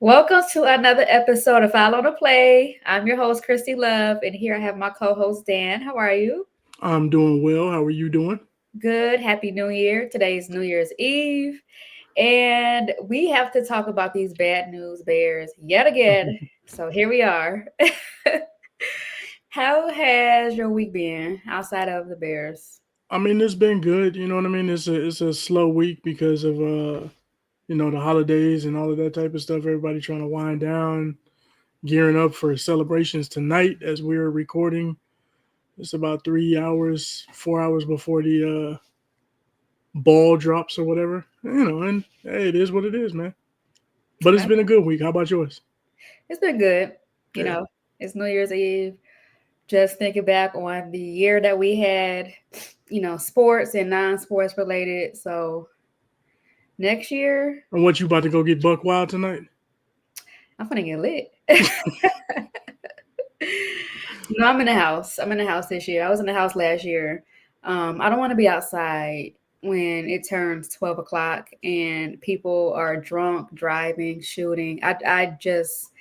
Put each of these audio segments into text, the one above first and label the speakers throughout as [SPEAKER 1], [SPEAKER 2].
[SPEAKER 1] Welcome to another episode of Follow the Play. I'm your host, Kristy Love, and here I have my co-host Dan. How are you?
[SPEAKER 2] I'm doing well. How are you doing?
[SPEAKER 1] Good. Happy New Year. Today's New Year's Eve, and we have to talk about these bad news bears yet again. So here we are. How has your week been outside of the Bears?
[SPEAKER 2] I mean, it's been good. You know what I mean? It's a slow week because of the holidays and all of that type of stuff. Everybody trying to wind down, gearing up for celebrations tonight as we're recording. It's about 3 hours, 4 hours before the ball drops or whatever. And hey, it is what it is, man. But it's been a good week. How about yours?
[SPEAKER 1] It's been good. You
[SPEAKER 2] Yeah.
[SPEAKER 1] know, it's New Year's Eve. Just thinking back on the year that we had, sports and non-sports related. So next year,
[SPEAKER 2] And what you about to go get buck wild tonight?
[SPEAKER 1] I'm gonna get lit. No, I'm in the house. I'm in the house this year. I was in the house last year. I don't want to be outside when it turns 12 o'clock and people are drunk, driving, shooting. I just,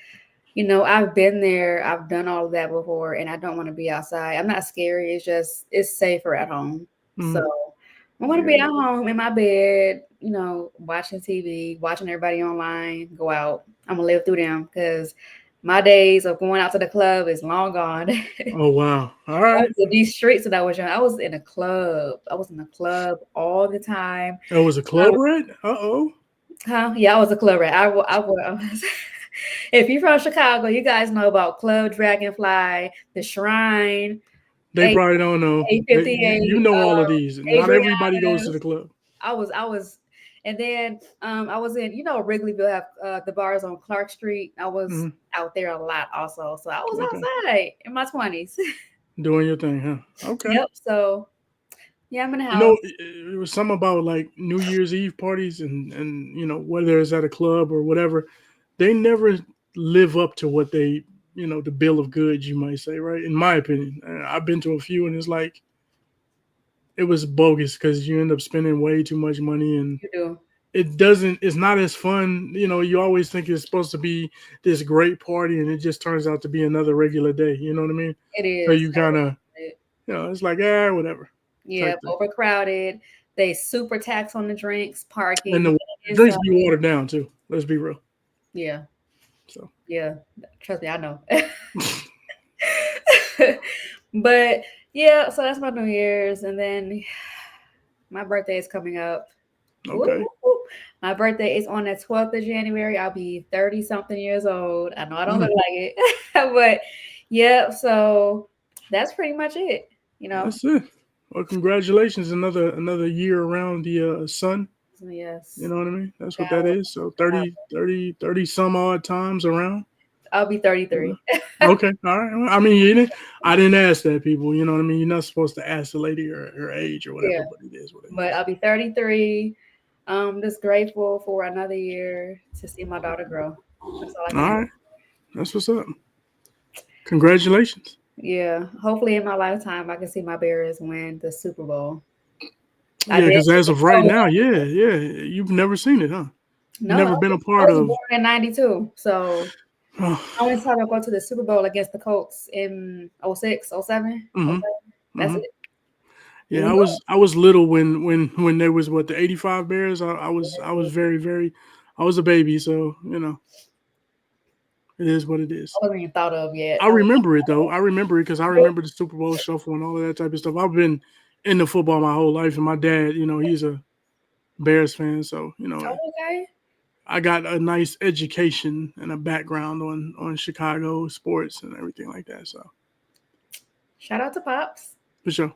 [SPEAKER 1] I've been there. I've done all of that before, and I don't want to be outside. I'm not scary. It's just, it's safer at home. So
[SPEAKER 2] Mm,
[SPEAKER 1] I want to be
[SPEAKER 2] yeah.
[SPEAKER 1] at home in my bed, watching TV, watching everybody online, go out. I'm going to live through them because my days of going out to the club is long gone.
[SPEAKER 2] Oh wow. All right.
[SPEAKER 1] In these streets when I was young. I was in a club. I was in a club all the time.
[SPEAKER 2] That was a club rat. Uh-oh.
[SPEAKER 1] Huh? Yeah, I was a club rat. If you're from Chicago, you guys know about Club Dragonfly, the Shrine,
[SPEAKER 2] They probably don't know. You
[SPEAKER 1] 858,
[SPEAKER 2] know all of these. Not everybody goes to
[SPEAKER 1] Adriana's.
[SPEAKER 2] the club.
[SPEAKER 1] I was, and then I was in, Wrigleyville have the bars on Clark Street. I was
[SPEAKER 2] Hmm.
[SPEAKER 1] out there a lot also. So I was
[SPEAKER 2] Okay.
[SPEAKER 1] outside in my 20s.
[SPEAKER 2] Doing your thing, huh? Okay.
[SPEAKER 1] Yep. So yeah, I'm in the
[SPEAKER 2] You know,
[SPEAKER 1] house.
[SPEAKER 2] it was something about like New Year's Eve parties and whether it's at a club or whatever, they never live up to what the bill of goods, you might say, right? In my opinion. I've been to a few and it's like it was bogus because you end up spending way too much money and
[SPEAKER 1] You do.
[SPEAKER 2] it's not as fun. You always think it's supposed to be this great party and it just turns out to be another regular day. You know what I mean?
[SPEAKER 1] It
[SPEAKER 2] So
[SPEAKER 1] is.
[SPEAKER 2] you kind of, it's like, whatever
[SPEAKER 1] Yeah,
[SPEAKER 2] type thing.
[SPEAKER 1] overcrowded. They super tax on the drinks,
[SPEAKER 2] And
[SPEAKER 1] parking,
[SPEAKER 2] the
[SPEAKER 1] inside.
[SPEAKER 2] drinks be watered down too. Let's be real.
[SPEAKER 1] Yeah,
[SPEAKER 2] So,
[SPEAKER 1] yeah. Trust me, I know. But yeah, so that's my New Year's, and then my birthday is coming up. Whoop,
[SPEAKER 2] okay.
[SPEAKER 1] whoop, whoop. My birthday is on the 12th of January. I'll be 30 something years old. I know I don't look
[SPEAKER 2] Mm,
[SPEAKER 1] like it, but yeah, so that's pretty much it, you know.
[SPEAKER 2] that's it. Well, congratulations. Another year around the sun.
[SPEAKER 1] So
[SPEAKER 2] You
[SPEAKER 1] yes,
[SPEAKER 2] know what I mean? That's what that
[SPEAKER 1] God,
[SPEAKER 2] is. So 30 some odd times around.
[SPEAKER 1] I'll be 33.
[SPEAKER 2] Okay, all right. Well, I mean, I didn't ask that, people. You know what I mean? You're not supposed to ask the lady her age or whatever,
[SPEAKER 1] Yeah,
[SPEAKER 2] but it is what it
[SPEAKER 1] but
[SPEAKER 2] is.
[SPEAKER 1] I'll be 33. Just grateful for another year to see my daughter grow. That's all I
[SPEAKER 2] All
[SPEAKER 1] can say.
[SPEAKER 2] right, that's what's up. Congratulations.
[SPEAKER 1] Yeah, hopefully in my lifetime I can see my Bears win the Super Bowl. I
[SPEAKER 2] Yeah,
[SPEAKER 1] did
[SPEAKER 2] because
[SPEAKER 1] see
[SPEAKER 2] as
[SPEAKER 1] the
[SPEAKER 2] of right
[SPEAKER 1] Pro
[SPEAKER 2] now,
[SPEAKER 1] Bowl.
[SPEAKER 2] yeah, you've never seen it, huh?
[SPEAKER 1] No,
[SPEAKER 2] Never been a
[SPEAKER 1] I
[SPEAKER 2] part
[SPEAKER 1] was
[SPEAKER 2] of.
[SPEAKER 1] born in '92, so only time I go to the Super Bowl against the Colts in '06, '07,
[SPEAKER 2] Hmm.
[SPEAKER 1] '07. That's
[SPEAKER 2] Hmm.
[SPEAKER 1] it. And
[SPEAKER 2] Yeah,
[SPEAKER 1] we
[SPEAKER 2] I was little when there was what the '85 Bears. I was very I was a baby, so it is what it is.
[SPEAKER 1] I wasn't even thought of yet.
[SPEAKER 2] I remember it though. I remember it because I remember the Super Bowl shuffle and all of that type of stuff. I've been into football my whole life, and my dad, he's a Bears fan, so
[SPEAKER 1] Okay.
[SPEAKER 2] I got a nice education and a background on Chicago sports and everything like that. So
[SPEAKER 1] Shout out to Pops.
[SPEAKER 2] for sure.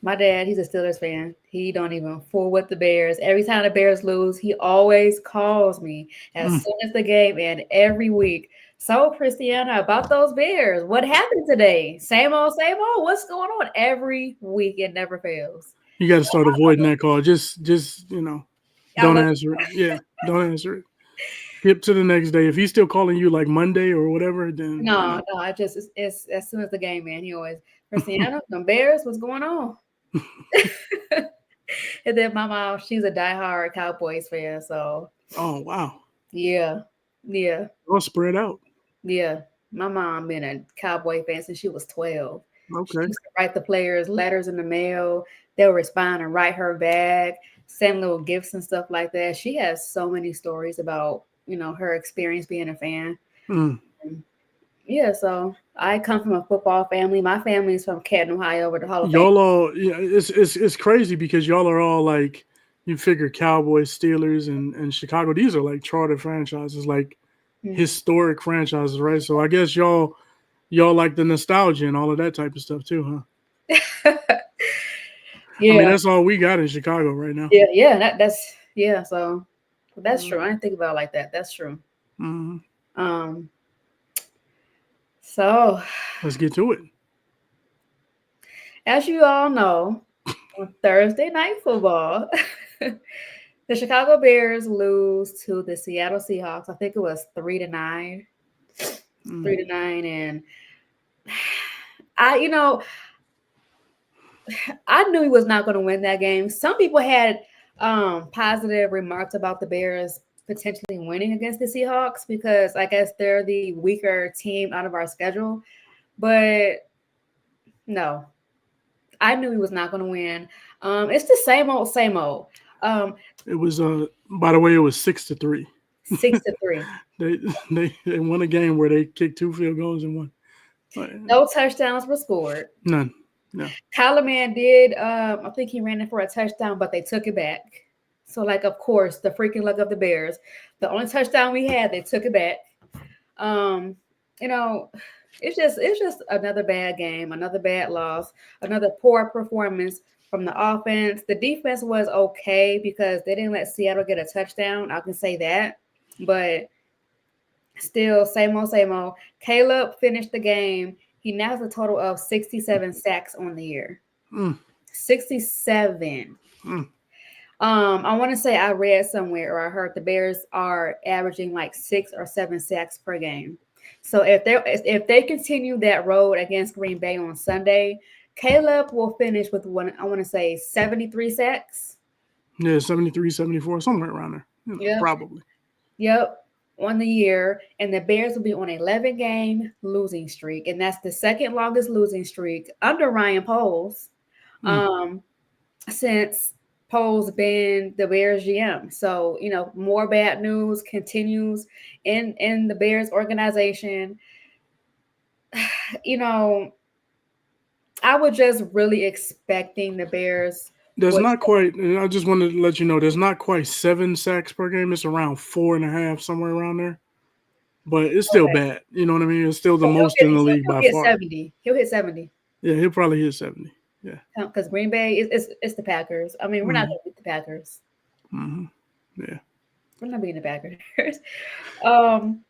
[SPEAKER 1] My dad, he's a Steelers fan. He don't even fool with the Bears. Every time the Bears lose, he always calls me as
[SPEAKER 2] Mm.
[SPEAKER 1] soon as the game and every week. So, Christiana, about those Bears, what happened today? Same old, same old. What's going on? Every week, it never fails.
[SPEAKER 2] You got to start avoiding that call. Just
[SPEAKER 1] I
[SPEAKER 2] don't
[SPEAKER 1] look,
[SPEAKER 2] answer it. Yeah, don't answer it. Skip to the next day. If he's still calling you like Monday or whatever, then
[SPEAKER 1] no, I just it's as soon as the game, man. He always Christiana, them Bears, what's going on? And then my mom, she's a diehard Cowboys fan, so
[SPEAKER 2] oh wow.
[SPEAKER 1] yeah. Yeah.
[SPEAKER 2] All spread out.
[SPEAKER 1] Yeah. My mom been a Cowboy fan since she was 12. She
[SPEAKER 2] Okay.
[SPEAKER 1] used to write the players letters in the mail. They'll respond and write her back, send little gifts and stuff like that. She has so many stories about, her experience being a fan.
[SPEAKER 2] Mm.
[SPEAKER 1] Yeah, so I come from a football family. My family is from Canton, Ohio, where the Hall of Fame.
[SPEAKER 2] Y'all all, yeah, it's crazy because y'all are all like, you figure Cowboys, Steelers, and Chicago. These are like charter franchises, like
[SPEAKER 1] Mm.
[SPEAKER 2] historic franchises, right? So I guess y'all like the nostalgia and all of that type of stuff too, huh? I mean,
[SPEAKER 1] Yeah,
[SPEAKER 2] that's all we got in Chicago right now.
[SPEAKER 1] yeah, yeah. That's yeah. So that's
[SPEAKER 2] Uh,
[SPEAKER 1] true. I didn't think about it like that. That's true.
[SPEAKER 2] mhm.
[SPEAKER 1] Um. So,
[SPEAKER 2] Let's get to it.
[SPEAKER 1] as you all know, on Thursday night football, the Chicago Bears lose to the Seattle Seahawks. I think it was 3-9,
[SPEAKER 2] Mm.
[SPEAKER 1] 3-9, and I, you know, I knew he was not going to win that game. Some people had positive remarks about the Bears potentially winning against the Seahawks because I guess they're the weaker team out of our schedule. But no, I knew he was not going to win. It's the same old, same old. Um,
[SPEAKER 2] It was by the way, it was 6-3.
[SPEAKER 1] 6-3.
[SPEAKER 2] they they won a game where they kicked 2 field goals and won.
[SPEAKER 1] No touchdowns were scored.
[SPEAKER 2] None. No.
[SPEAKER 1] Kyler Man did, I think he ran it for a touchdown, but they took it back. So, like, of course, the freaking luck of the Bears. The only touchdown we had, they took it back. Um, you know, it's just another bad game, another bad loss, another poor performance from the offense. The defense was okay because they didn't let Seattle get a touchdown. I can say that, but still, same old, same old. Caleb finished the game. He now has a total of 67 sacks on the year.
[SPEAKER 2] Mm.
[SPEAKER 1] 67.
[SPEAKER 2] Mm.
[SPEAKER 1] I want to say I read somewhere or I heard the Bears are averaging like 6 or 7 sacks per game. So if they continue that road against Green Bay on Sunday, Caleb will finish with one. I want to say 73 sacks.
[SPEAKER 2] Yeah, 73, 74, somewhere around there.
[SPEAKER 1] Yep,
[SPEAKER 2] Probably.
[SPEAKER 1] yep, on the year, and the Bears will be on an 11-game losing streak, and that's the second longest losing streak under Ryan Poles.
[SPEAKER 2] Mm.
[SPEAKER 1] Um, since Poe's been the Bears GM. So, more bad news continues in the Bears organization. You know, I was just really expecting the Bears
[SPEAKER 2] There's
[SPEAKER 1] would
[SPEAKER 2] not quite, and I just wanted to let you know, there's not quite 7 sacks per game. It's around 4.5, somewhere around there. But it's still
[SPEAKER 1] okay.
[SPEAKER 2] bad. You know what I mean? It's still the
[SPEAKER 1] So
[SPEAKER 2] most in the
[SPEAKER 1] so
[SPEAKER 2] league
[SPEAKER 1] he'll
[SPEAKER 2] by
[SPEAKER 1] hit
[SPEAKER 2] far.
[SPEAKER 1] 70. He'll hit 70.
[SPEAKER 2] Yeah, he'll probably hit 70. Yeah.
[SPEAKER 1] Because Green Bay is the Packers. I mean, we're not
[SPEAKER 2] Mm-hmm.
[SPEAKER 1] gonna beat the Packers.
[SPEAKER 2] Mm-hmm. Yeah.
[SPEAKER 1] We're not beating the Packers. um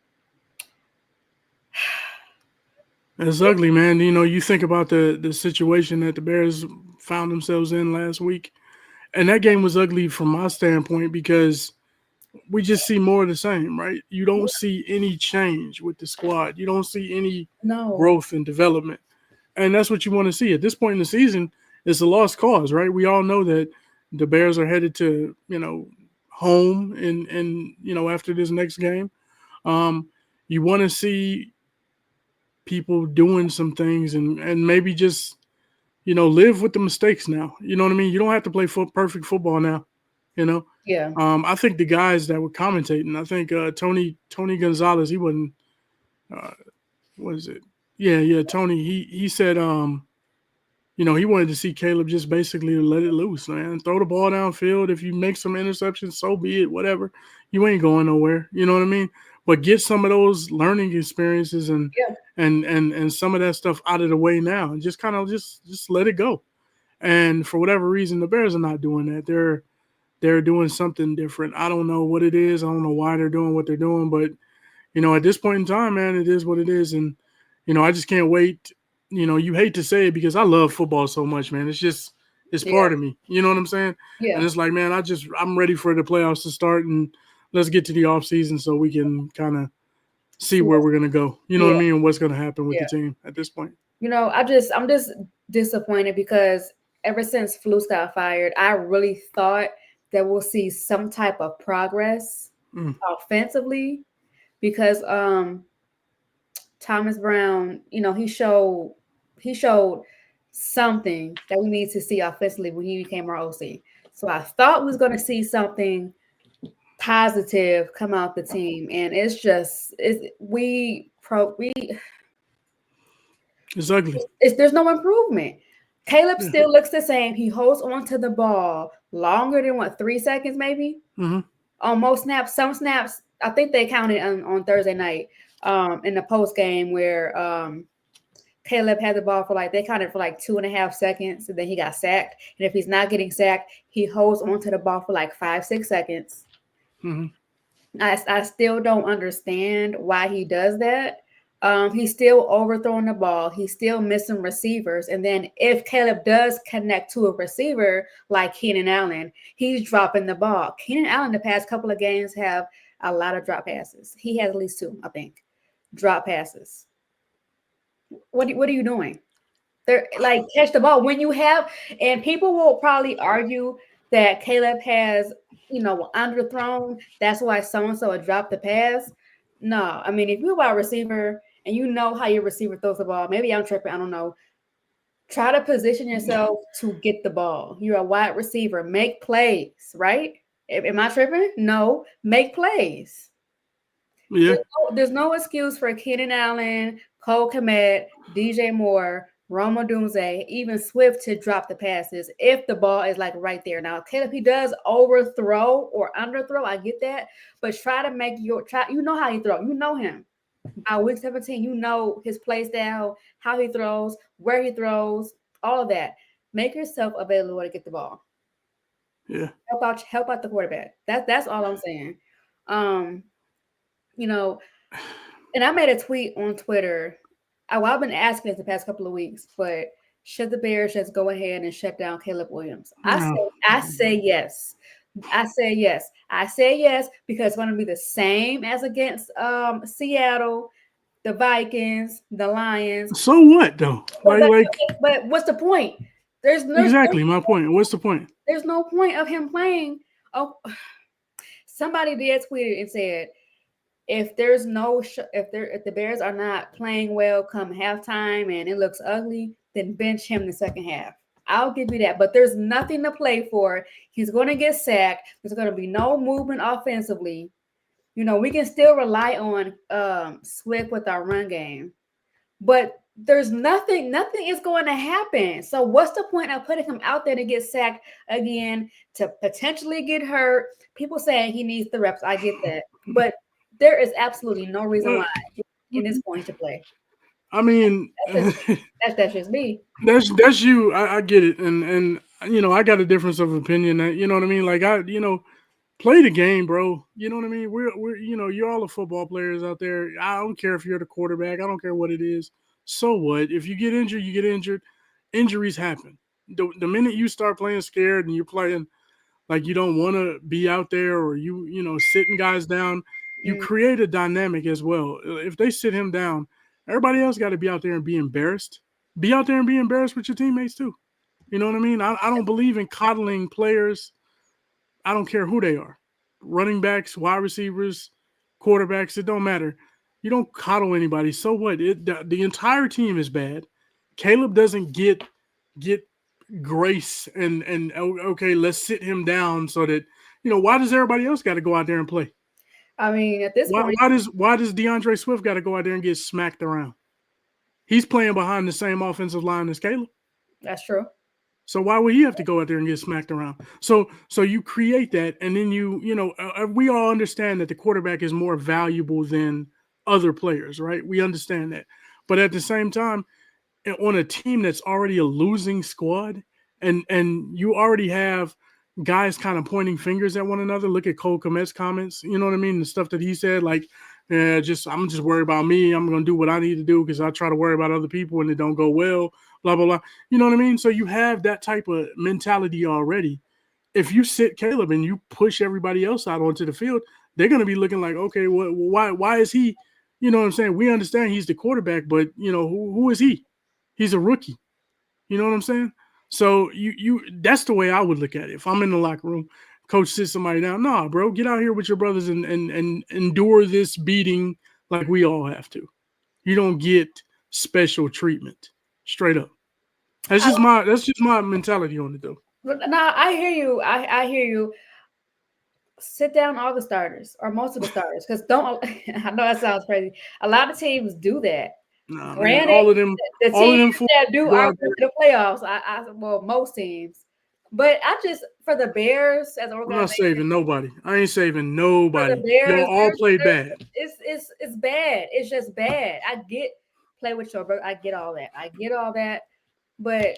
[SPEAKER 2] It's ugly, man. You know, you think about the situation that the Bears found themselves in last week, and that game was ugly from my standpoint because we just see more of the same, right? You don't see any change with the squad. You don't see any
[SPEAKER 1] no.
[SPEAKER 2] growth and development, and that's what you want to see at this point in the season. It's a lost cause, right? We all know that the Bears are headed to home and after this next game. Um, you want to see people doing some things and maybe just live with the mistakes now. You know what I mean? You don't have to play perfect football now. You know,
[SPEAKER 1] Yeah.
[SPEAKER 2] I think the guys that were commentating, I think Tony Gonzalez, he wasn't. Uh, what is it? Yeah, Tony. He said he wanted to see Caleb just basically let it loose, man. Throw the ball downfield. If you make some interceptions, so be it. Whatever. You ain't going nowhere. You know what I mean? But get some of those learning experiences and
[SPEAKER 1] Yeah.
[SPEAKER 2] and some of that stuff out of the way now, and just kind of just let it go. And for whatever reason, the Bears are not doing that. They're doing something different. I don't know what it is. I don't know why they're doing what they're doing, but at this point in time, man, it is what it is. And, I just can't wait. You hate to say it because I love football so much, man. It's
[SPEAKER 1] Yeah.
[SPEAKER 2] part of me. You know what I'm saying? And
[SPEAKER 1] Yeah.
[SPEAKER 2] it's like, man, I'm ready for the playoffs to start and let's get to the off season so we can kind of see
[SPEAKER 1] See
[SPEAKER 2] where
[SPEAKER 1] what's
[SPEAKER 2] we're going to go. You know what
[SPEAKER 1] yeah.
[SPEAKER 2] I mean? And what's going to happen with the
[SPEAKER 1] Yeah.
[SPEAKER 2] team at this point.
[SPEAKER 1] I'm just disappointed because ever since Flus got fired, I really thought that we'll see some type of progress
[SPEAKER 2] Mm.
[SPEAKER 1] offensively. because Thomas Brown, he showed something that we need to see offensively when he became our OC. So I thought we was going to see something positive come out the team, and it's just we
[SPEAKER 2] It's ugly.
[SPEAKER 1] there's no improvement. Caleb
[SPEAKER 2] Yeah.
[SPEAKER 1] still looks the same. He holds onto the ball longer than what, 3 seconds maybe
[SPEAKER 2] Mm-hmm.
[SPEAKER 1] on most snaps. Some snaps, I think they counted on Thursday night in the post game where Caleb had the ball for they counted for 2.5 seconds, and then he got sacked. And if he's not getting sacked, he holds onto the ball for 5, 6 seconds.
[SPEAKER 2] Mm-hmm.
[SPEAKER 1] I still don't understand why he does that. He's still overthrowing the ball. He's still missing receivers. And then if Caleb does connect to a receiver like Keenan Allen, he's dropping the ball. Keenan Allen, the past couple of games, have a lot of drop passes. He has at least two, I think, drop passes. What are you doing? They're catch the ball when you have, and people will probably argue that Caleb has, underthrown. That's why so and so dropped the pass. No, I mean, if you're a receiver and you know how your receiver throws the ball, maybe I'm tripping. I don't know. Try to position yourself to get the ball. You're a wide receiver. Make plays, right? Am I tripping? No, make plays.
[SPEAKER 2] Yeah.
[SPEAKER 1] There's no excuse for Keenan Allen, Cole Kmet, DJ Moore, Roma Dunze, even Swift to drop the passes if the ball is right there. Now, Caleb, he does overthrow or underthrow. I get that, but try to make you know how he throws. You know him. By week 17, you know his play style, how he throws, where he throws, all of that. Make yourself available to get the ball.
[SPEAKER 2] Yeah.
[SPEAKER 1] Help out the quarterback. That's all I'm saying. Um, you know, and I made a tweet on Twitter. I've been asking this the past couple of weeks, but should the Bears just go ahead and shut down Caleb Williams?
[SPEAKER 2] No.
[SPEAKER 1] I say yes. I say yes. I say yes because it's going to be the same as against Seattle, the Vikings, the Lions.
[SPEAKER 2] So what though?
[SPEAKER 1] But, but,
[SPEAKER 2] Like
[SPEAKER 1] but what's the point? There's
[SPEAKER 2] exactly my point. What's the point?
[SPEAKER 1] there's no point of him playing. Oh, somebody did tweet it and said if there's no if the Bears are not playing well come halftime and it looks ugly, then bench him the second half. I'll give you that. But there's nothing to play for. He's going to get sacked. There's going to be no movement offensively. We can still rely on Swift with our run game, but there's nothing is going to happen. So what's the point of putting him out there to get sacked again, to potentially get hurt? People saying he needs the reps. I get that. But there is absolutely no reason why in this point to play.
[SPEAKER 2] I mean,
[SPEAKER 1] That's just me.
[SPEAKER 2] that's you. I get it, and I got a difference of opinion. That you know what I mean. Like play the game, bro. You know what I mean. We're you're all the football players out there. I don't care if you're the quarterback. I don't care what it is. So what? If you get injured, you get injured. Injuries happen. The minute you start playing scared and you're playing like you don't want to be out there or sitting guys down, you
[SPEAKER 1] Mm,
[SPEAKER 2] create a dynamic as well. If they sit him down, everybody else got to be out there and be embarrassed. Be out there and be embarrassed with your teammates too. You know what I mean? I don't believe in coddling players. I don't care who they are. Running backs, wide receivers, quarterbacks, it don't matter. You don't coddle anybody. So what? The entire team is bad. Caleb doesn't get grace and okay, let's sit him down so that why does everybody else got to go out there and play?
[SPEAKER 1] I mean, at this
[SPEAKER 2] Why
[SPEAKER 1] point,
[SPEAKER 2] does DeAndre Swift got to go out there and get smacked around? He's playing behind the same offensive line as Caleb.
[SPEAKER 1] that's true.
[SPEAKER 2] So why would he have to go out there and get smacked around? So you create that, and then we all understand that the quarterback is more valuable than other players, right? We understand that, but at the same time, on a team that's already a losing squad, and you already have guys kind of pointing fingers at one another. Look at Cole Kmet's comments. You know what I mean? The stuff that he said, like, I'm just worried about me. I'm gonna do what I need to do because I try to worry about other people and it don't go well. Blah blah blah. You know what I mean? So you have that type of mentality already. If you sit Caleb and you push everybody else out onto the field, they're gonna be looking like, okay, why is he? You know what I'm saying? We understand he's the quarterback, but who is he? He's a rookie. You know what I'm saying? So you that's the way I would look at it. If I'm in the locker room, coach sits somebody down. Nah, bro, get out here with your brothers and endure this beating like we all have to. You don't get special treatment. Straight up.
[SPEAKER 1] I don't,
[SPEAKER 2] That's just my mentality on it though.
[SPEAKER 1] but no, I hear you. I hear you. Sit down all the starters or most of the starters because don't. I know that sounds crazy. A lot of teams do that.
[SPEAKER 2] Nah, man,
[SPEAKER 1] Granted, the
[SPEAKER 2] all of
[SPEAKER 1] teams
[SPEAKER 2] them fools
[SPEAKER 1] that do
[SPEAKER 2] go
[SPEAKER 1] are
[SPEAKER 2] out
[SPEAKER 1] going
[SPEAKER 2] there.
[SPEAKER 1] to the playoffs. Well, most teams, but I just for the Bears as an
[SPEAKER 2] I'm not
[SPEAKER 1] organization,
[SPEAKER 2] saving nobody. I ain't saving
[SPEAKER 1] for the
[SPEAKER 2] nobody. Y'all
[SPEAKER 1] Bears,
[SPEAKER 2] all play
[SPEAKER 1] there's
[SPEAKER 2] bad.
[SPEAKER 1] it's bad. It's just bad. I get play with your brother. I get all that. I get all that, but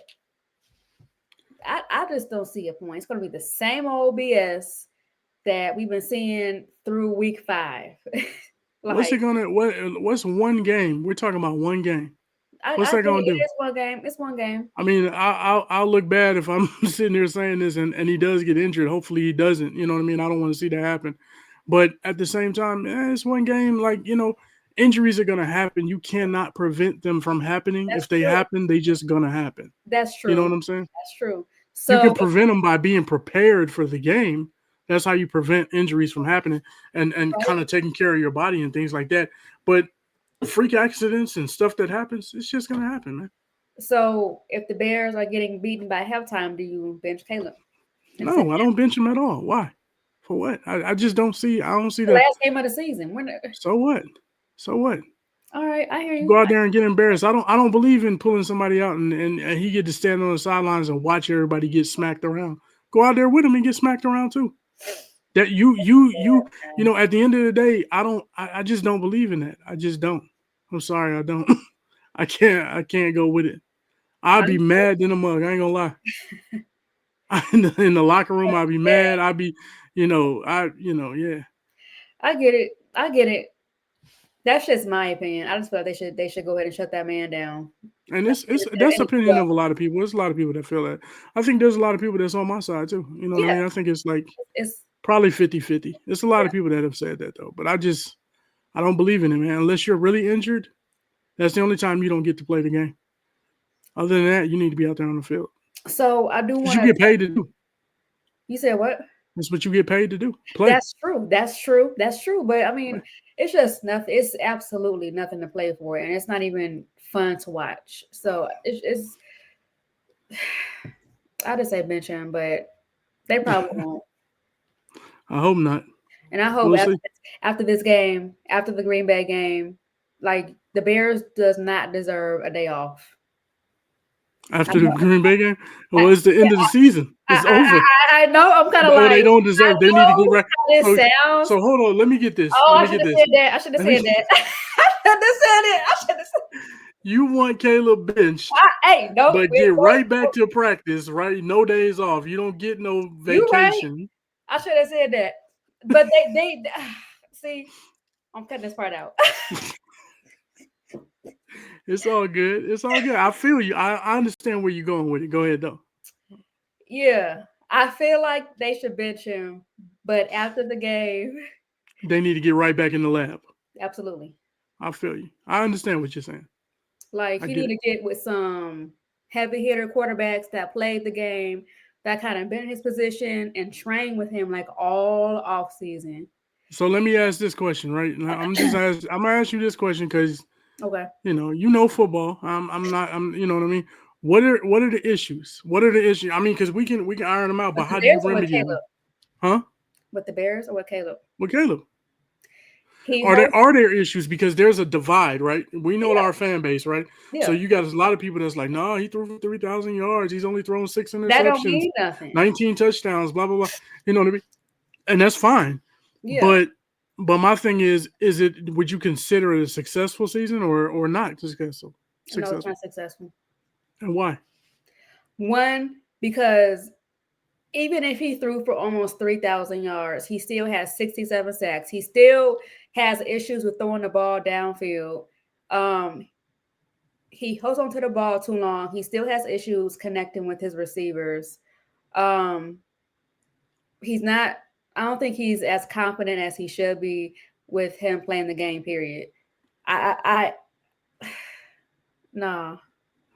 [SPEAKER 1] I just don't see a point. It's going to be the same old BS that we've been seeing through week 5.
[SPEAKER 2] What's
[SPEAKER 1] Like
[SPEAKER 2] it gonna what's one game? We're talking about one game. What's
[SPEAKER 1] I
[SPEAKER 2] that
[SPEAKER 1] get
[SPEAKER 2] gonna
[SPEAKER 1] it.
[SPEAKER 2] do?
[SPEAKER 1] It is one game. It's one game.
[SPEAKER 2] I mean, I'll look bad if I'm sitting here saying this and he does get injured. Hopefully he doesn't. You know what I mean? I don't want to see that happen. But at the same time, it's one game. Like, injuries are gonna happen. You cannot prevent them from happening.
[SPEAKER 1] That's
[SPEAKER 2] If they
[SPEAKER 1] true.
[SPEAKER 2] happen, they just gonna happen.
[SPEAKER 1] That's
[SPEAKER 2] You know
[SPEAKER 1] true.
[SPEAKER 2] what I'm saying?
[SPEAKER 1] That's true.
[SPEAKER 2] You
[SPEAKER 1] So
[SPEAKER 2] can prevent them by being prepared for the game. That's how you prevent injuries from happening and
[SPEAKER 1] right.
[SPEAKER 2] kind of taking care of your body and things like that. But freak accidents and stuff that happens, it's just gonna happen, man.
[SPEAKER 1] So if the Bears are getting beaten by halftime, do you bench Caleb and sit
[SPEAKER 2] No, I don't bench him at all. Why? For what? I just don't see. I don't see
[SPEAKER 1] the
[SPEAKER 2] the.
[SPEAKER 1] last game of the season?
[SPEAKER 2] So what? So what?
[SPEAKER 1] All right, I hear
[SPEAKER 2] You
[SPEAKER 1] you.
[SPEAKER 2] go out there and get embarrassed. I don't believe in pulling somebody out and he get to stand on the sidelines and watch everybody get smacked around. Go out there with him and get smacked around too. That at the end of the day, I just don't believe in that. I just don't. I'm sorry, I don't. I can't go with it. I'd be
[SPEAKER 1] Understood.
[SPEAKER 2] mad in a mug. I ain't gonna lie. In the locker room, I'd be mad. I'd be, yeah.
[SPEAKER 1] I get it. I get it. That's just my opinion. I just feel like they should go ahead and shut that man down.
[SPEAKER 2] And
[SPEAKER 1] And
[SPEAKER 2] it's
[SPEAKER 1] and
[SPEAKER 2] that's the
[SPEAKER 1] and
[SPEAKER 2] opinion
[SPEAKER 1] go.
[SPEAKER 2] of a lot of people. There's a lot of people that feel that. I think there's a lot of people that's on my side too. You know what I
[SPEAKER 1] Yeah,
[SPEAKER 2] mean? I think it's like
[SPEAKER 1] it's
[SPEAKER 2] probably 50-50. There's a lot
[SPEAKER 1] yeah.
[SPEAKER 2] of people that have said that though. But I don't believe in it, man. Unless you're really injured, that's the only time you don't get to play the game. Other than that, you need to be out there on the field.
[SPEAKER 1] So I do
[SPEAKER 2] Because
[SPEAKER 1] want
[SPEAKER 2] you
[SPEAKER 1] to.
[SPEAKER 2] get paid to do.
[SPEAKER 1] You said what?
[SPEAKER 2] That's what you get paid to do. Play.
[SPEAKER 1] That's true. That's true. That's true. But I mean,
[SPEAKER 2] Play.
[SPEAKER 1] it's just nothing. It's absolutely nothing to play for, and it's not even fun to watch. So it's I just say bench him, but they probably won't.
[SPEAKER 2] I hope not.
[SPEAKER 1] And I hope
[SPEAKER 2] We'll see.
[SPEAKER 1] after this game, after the Green Bay game, like the Bears does not deserve a day off. I
[SPEAKER 2] After the
[SPEAKER 1] know.
[SPEAKER 2] Green Bay game,
[SPEAKER 1] I,
[SPEAKER 2] well, it's the end of the season. It's over.
[SPEAKER 1] I know. I'm kind of
[SPEAKER 2] No, they
[SPEAKER 1] like
[SPEAKER 2] don't
[SPEAKER 1] I
[SPEAKER 2] deserve. They need to get
[SPEAKER 1] know
[SPEAKER 2] right.
[SPEAKER 1] how this
[SPEAKER 2] So,
[SPEAKER 1] sounds.
[SPEAKER 2] so hold on. Let me get this.
[SPEAKER 1] Oh,
[SPEAKER 2] Let
[SPEAKER 1] I
[SPEAKER 2] me
[SPEAKER 1] should
[SPEAKER 2] get
[SPEAKER 1] have
[SPEAKER 2] this.
[SPEAKER 1] said that. I should have
[SPEAKER 2] Let me.
[SPEAKER 1] said that. I should have said it. I should have said.
[SPEAKER 2] You want Caleb benched,
[SPEAKER 1] Hey, no,
[SPEAKER 2] but get right back to practice. Right, no days off. You don't get no
[SPEAKER 1] you right.
[SPEAKER 2] vacation.
[SPEAKER 1] I should have said that. But they see. I'm cutting this part out.
[SPEAKER 2] It's all good. It's all good. I feel you. I understand where you're going with it. Go ahead though.
[SPEAKER 1] Yeah, I feel like they should bench him, but after the game,
[SPEAKER 2] They need to get right back in the lab.
[SPEAKER 1] absolutely.
[SPEAKER 2] I feel you. I understand what you're saying.
[SPEAKER 1] Like
[SPEAKER 2] I
[SPEAKER 1] he
[SPEAKER 2] get
[SPEAKER 1] need
[SPEAKER 2] it.
[SPEAKER 1] to get with some heavy hitter quarterbacks that played the game, that kind of been in his position and train with him like all off season.
[SPEAKER 2] So let me ask this question. Right now, I'm gonna ask you this question because
[SPEAKER 1] Okay.
[SPEAKER 2] football. I'm not. I'm. You know what I mean. What are the issues? What are the issues? I mean, because we can iron them out,
[SPEAKER 1] With
[SPEAKER 2] but
[SPEAKER 1] the
[SPEAKER 2] how do you
[SPEAKER 1] Bears or with
[SPEAKER 2] remedy them?
[SPEAKER 1] Caleb?
[SPEAKER 2] Huh?
[SPEAKER 1] With the Bears or with Caleb?
[SPEAKER 2] With Caleb.
[SPEAKER 1] He
[SPEAKER 2] Are there
[SPEAKER 1] hosts.
[SPEAKER 2] are there issues because there's a divide, right? We know
[SPEAKER 1] Yeah,
[SPEAKER 2] our fan base, right? So
[SPEAKER 1] yeah.
[SPEAKER 2] you got a lot of people that's like, no, he threw for 3,000 yards. He's only thrown 6
[SPEAKER 1] That don't
[SPEAKER 2] interceptions,
[SPEAKER 1] mean nothing.
[SPEAKER 2] 19 touchdowns, blah blah blah. You know what I mean? And that's fine.
[SPEAKER 1] Yeah.
[SPEAKER 2] But my thing is it would you consider it a successful season or not successful?
[SPEAKER 1] No, it's
[SPEAKER 2] Successful.
[SPEAKER 1] not successful.
[SPEAKER 2] And why?
[SPEAKER 1] One, because even if he threw for almost 3,000 yards, he still has 67 sacks. He still has issues with throwing the ball downfield. Um, he holds onto the ball too long. He still has issues connecting with his receivers. Um, he's not. I don't think he's as confident as he should be with him playing the game. Period. I nah.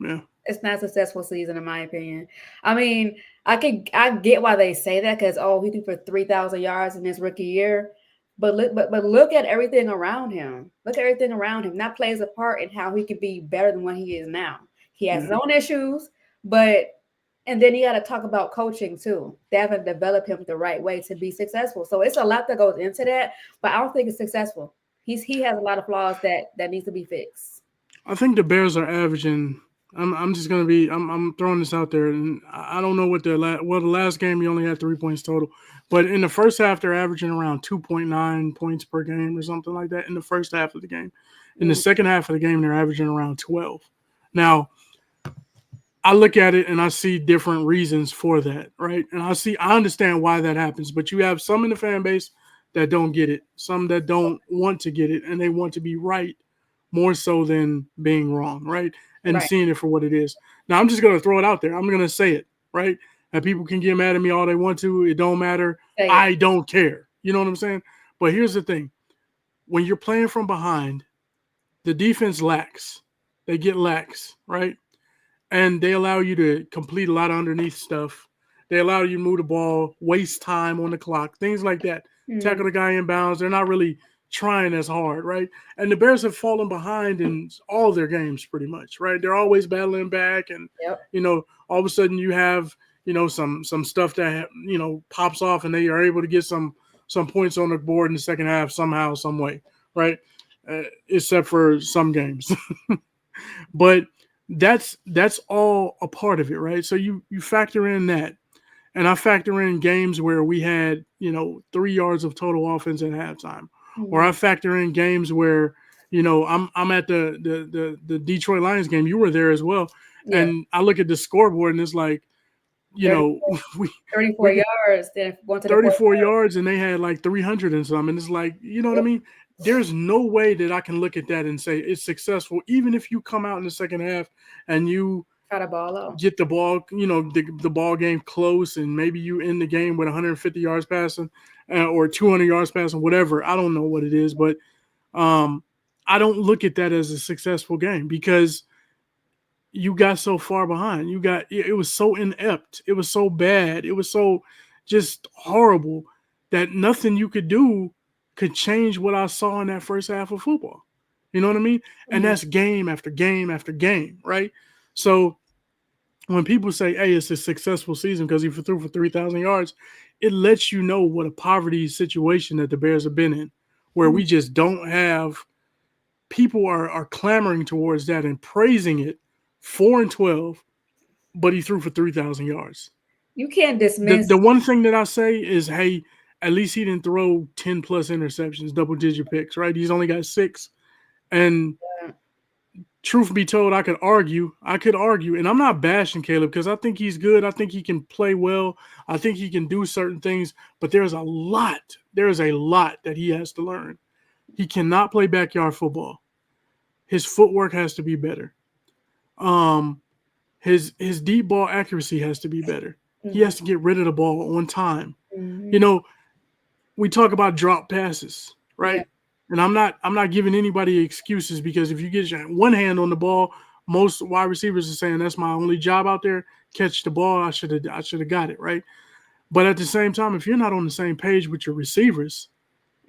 [SPEAKER 2] Yeah.
[SPEAKER 1] It's not a successful season in my opinion. I mean, I get why they say that because he threw for 3,000 yards in his rookie year, but look at everything around him. Look at everything around him. That plays a part in how he could be better than what he is now. He has his
[SPEAKER 2] Yeah.
[SPEAKER 1] own issues, but and then you got to talk about coaching too. They haven't developed him the right way to be successful. So it's a lot that goes into that, but I don't think it's successful. He has a lot of flaws that needs to be fixed.
[SPEAKER 2] I think the Bears are averaging. I'm just gonna be. I'm throwing this out there, and I don't know what the last game he only had 3 points total, but in the first half they're averaging around 2.9 points per game or something like that in the first half of the game. In the
[SPEAKER 1] Mm,
[SPEAKER 2] second half of the game they're averaging around 12. Now I look at it and I see different reasons for that, right? And I understand why that happens, but you have some in the fan base that don't get it, some that don't want to get it, and they want to be right more so than being wrong, right? And
[SPEAKER 1] right.
[SPEAKER 2] seeing it for what it is. Now I'm just gonna throw it out there. I'm gonna say it, right? And people can get mad at me all they want to. It don't matter.
[SPEAKER 1] Say it.
[SPEAKER 2] I don't care. You know what I'm saying? But here's the thing: when you're playing from behind, the defense lacks. They get lax, right? And they allow you to complete a lot of underneath stuff. They allow you to move the ball, waste time on the clock, things like that.
[SPEAKER 1] Mm,
[SPEAKER 2] Tackle the guy in bounds. They're not really trying as hard, right? And the Bears have fallen behind in all their games pretty much, right? They're always battling back, and
[SPEAKER 1] yep.
[SPEAKER 2] all of a sudden you have some stuff that pops off, and they are able to get some points on the board in the second half somehow, some way, right? Except for some games. But that's all a part of it, right? So you factor in that, and I factor in games where we had 3 yards of total offense at halftime, or I
[SPEAKER 1] Mm,
[SPEAKER 2] factor in games where I'm at the Detroit Lions game. You were there as well,
[SPEAKER 1] yeah.
[SPEAKER 2] and I look at the scoreboard and it's like you
[SPEAKER 1] 30,
[SPEAKER 2] know we
[SPEAKER 1] 34
[SPEAKER 2] we
[SPEAKER 1] yards, then going to the fourth
[SPEAKER 2] 34
[SPEAKER 1] quarter.
[SPEAKER 2] yards and they had like 300 and something. And it's like, you know what I
[SPEAKER 1] Yep.
[SPEAKER 2] mean? There's no way that I can look at that and say it's successful, even if you come out in the second half and you
[SPEAKER 1] Try to ball out.
[SPEAKER 2] get the ball, the ball game close, and maybe you end the game with 150 yards passing or 200 yards passing, whatever. I don't know what it is, but um, I don't look at that as a successful game because you got so far behind. It was so inept. It was so bad. It was so just horrible that nothing you could do could change what I saw in that first half of football. You know what I mean? And
[SPEAKER 1] Mm,
[SPEAKER 2] that's game after game after game, right? So when people say, "Hey, it's a successful season because he threw for 3,000 yards," it lets you know what a poverty situation that the Bears have been in, where
[SPEAKER 1] mm.
[SPEAKER 2] we just don't have people are clamoring towards that and praising it. 4-12, but he threw for 3,000 yards.
[SPEAKER 1] You can't
[SPEAKER 2] The
[SPEAKER 1] dismiss.
[SPEAKER 2] one thing that I say is, hey, at least he didn't throw 10 plus interceptions, double digit picks, right? He's only got 6. And truth be told, I could argue, and I'm not bashing Caleb because I think he's good. I think he can play well. I think he can do certain things, but there is a lot that he has to learn. He cannot play backyard football. His footwork has to be better. Um, his deep ball accuracy has to be better. He
[SPEAKER 1] Mhm,
[SPEAKER 2] has to get rid of the ball on time. You
[SPEAKER 1] mhm.
[SPEAKER 2] know, we talk about drop passes,
[SPEAKER 1] Yeah,
[SPEAKER 2] right? And I'm not giving anybody excuses because if you get your one hand on the ball, most wide receivers are saying that's my only job out there. Catch the ball. I should have got it, right? But at the same time, if you're not on the same page with your receivers,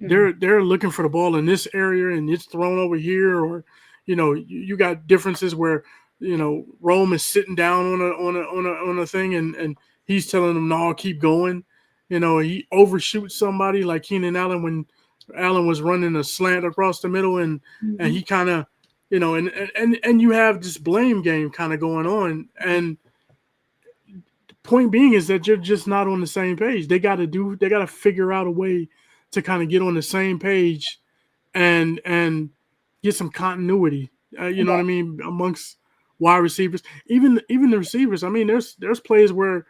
[SPEAKER 1] mhm.
[SPEAKER 2] they're looking for the ball in this area and it's thrown over here, or you got differences where Rome is sitting down on a thing, and he's telling them no, keep going. He overshoots somebody like Keenan Allen when Allen was running a slant across the middle, and
[SPEAKER 1] Mhm.
[SPEAKER 2] he kind of and you have this blame game kind of going on. And point being is that you're just not on the same page. They got to figure out a way to kind of get on the same page and get some continuity. You know what I
[SPEAKER 1] Right.
[SPEAKER 2] mean, amongst wide receivers, even the receivers. I mean, there's plays where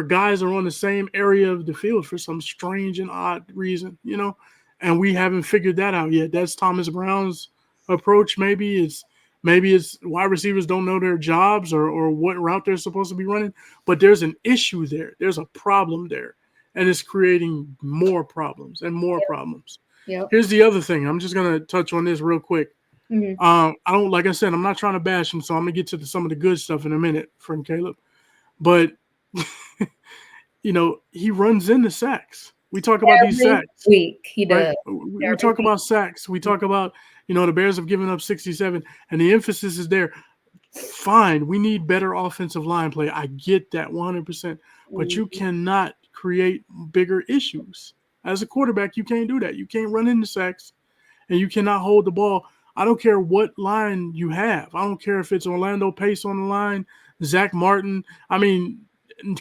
[SPEAKER 2] guys are on the same area of the field for some strange and odd reason, and we haven't figured that out yet. That's Thomas Brown's approach. Maybe it's wide receivers don't know their jobs or what route they're supposed to be running, but there's an issue there. There's a problem there, and it's creating more problems and more
[SPEAKER 1] Yep.
[SPEAKER 2] problems.
[SPEAKER 1] Yep.
[SPEAKER 2] Here's the other thing. I'm just gonna touch on this real quick.
[SPEAKER 1] Mhm.
[SPEAKER 2] I don't, like I said, I'm not trying to bash him, so I'm gonna get to some of the good stuff in a minute, friend Caleb. But he runs into sacks. We talk about these
[SPEAKER 1] Every
[SPEAKER 2] sacks,
[SPEAKER 1] week he
[SPEAKER 2] right?
[SPEAKER 1] does.
[SPEAKER 2] We
[SPEAKER 1] Every
[SPEAKER 2] talk
[SPEAKER 1] week.
[SPEAKER 2] about sacks. We talk about, the Bears have given up 67, and the emphasis is there. Fine, we need better offensive line play. I get that 100%, but you
[SPEAKER 1] Mhm.
[SPEAKER 2] cannot create bigger issues. As a quarterback, you can't do that. You can't run into sacks, and you cannot hold the ball. I don't care what line you have. I don't care if it's Orlando Pace on the line, Zach Martin. I mean,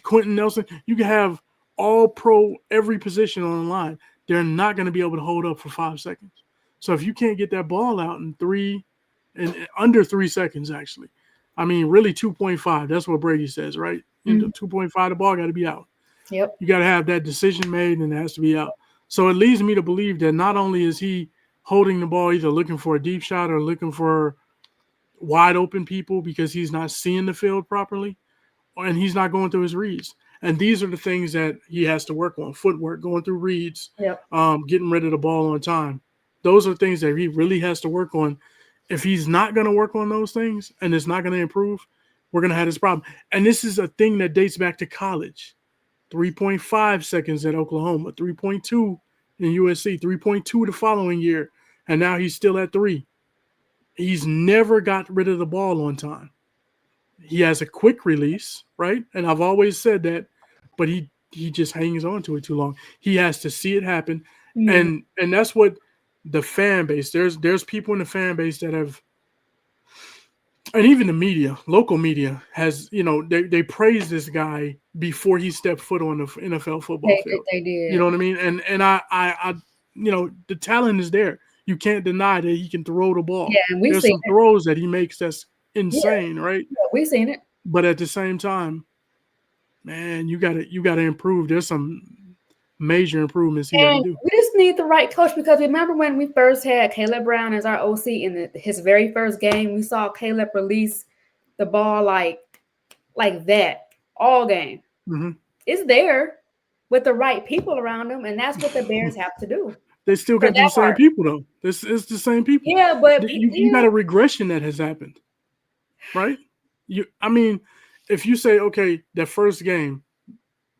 [SPEAKER 2] Quentin Nelson. You can have all pro every position on the line. They're not going to be able to hold up for 5 seconds. So if you can't get that ball out in and under 3 seconds, actually, I mean, really 2.5. That's what Brady says, right?
[SPEAKER 1] Mhm.
[SPEAKER 2] 2.5, the ball got to be out.
[SPEAKER 1] Yep.
[SPEAKER 2] You got to have that decision made, and it has to be out. So it leads me to believe that not only is he holding the ball, either looking for a deep shot or looking for wide open people because he's not seeing the field properly, and he's not going through his reads. And these are the things that he has to work on: footwork, going through reads,
[SPEAKER 1] Yep.
[SPEAKER 2] getting rid of the ball on time. Those are things that he really has to work on. If he's not going to work on those things and it's not going to improve, we're going to have this problem. And this is a thing that dates back to college. 3.5 seconds at Oklahoma, 3.2 in USC, 3.2 the following year, and now he's still at 3. He's never got rid of the ball on time. He has a quick release, right? And I've always said that, but he just hangs on to it too long. He has to see it happen,
[SPEAKER 1] Mhm.
[SPEAKER 2] and that's what the fan base. There's people in the fan base that have, and even the media, local media, has, they praise this guy before he stepped foot on the NFL football field.
[SPEAKER 1] They
[SPEAKER 2] You
[SPEAKER 1] did.
[SPEAKER 2] know what I mean? And I the talent is there. You can't deny that he can throw the ball.
[SPEAKER 1] Yeah, and we
[SPEAKER 2] There's
[SPEAKER 1] seen
[SPEAKER 2] some
[SPEAKER 1] it.
[SPEAKER 2] throws that he makes that's
[SPEAKER 1] Yeah,
[SPEAKER 2] insane, right?
[SPEAKER 1] yeah, we seen it.
[SPEAKER 2] But at the same time, man, you gotta improve. There's some major improvements he got to
[SPEAKER 1] And
[SPEAKER 2] do.
[SPEAKER 1] we just need the right coach because remember when we first had Caleb Brown as our OC in his very first game, we saw Caleb release the ball like that all game.
[SPEAKER 2] Hmm.
[SPEAKER 1] It's there with the right people around him, and that's what the Bears have to do
[SPEAKER 2] They still
[SPEAKER 1] for
[SPEAKER 2] got the
[SPEAKER 1] that
[SPEAKER 2] same
[SPEAKER 1] part.
[SPEAKER 2] people though. This is the same people.
[SPEAKER 1] Yeah, but
[SPEAKER 2] You got
[SPEAKER 1] yeah,
[SPEAKER 2] a regression that has happened, right? I mean, if you say, okay, the first game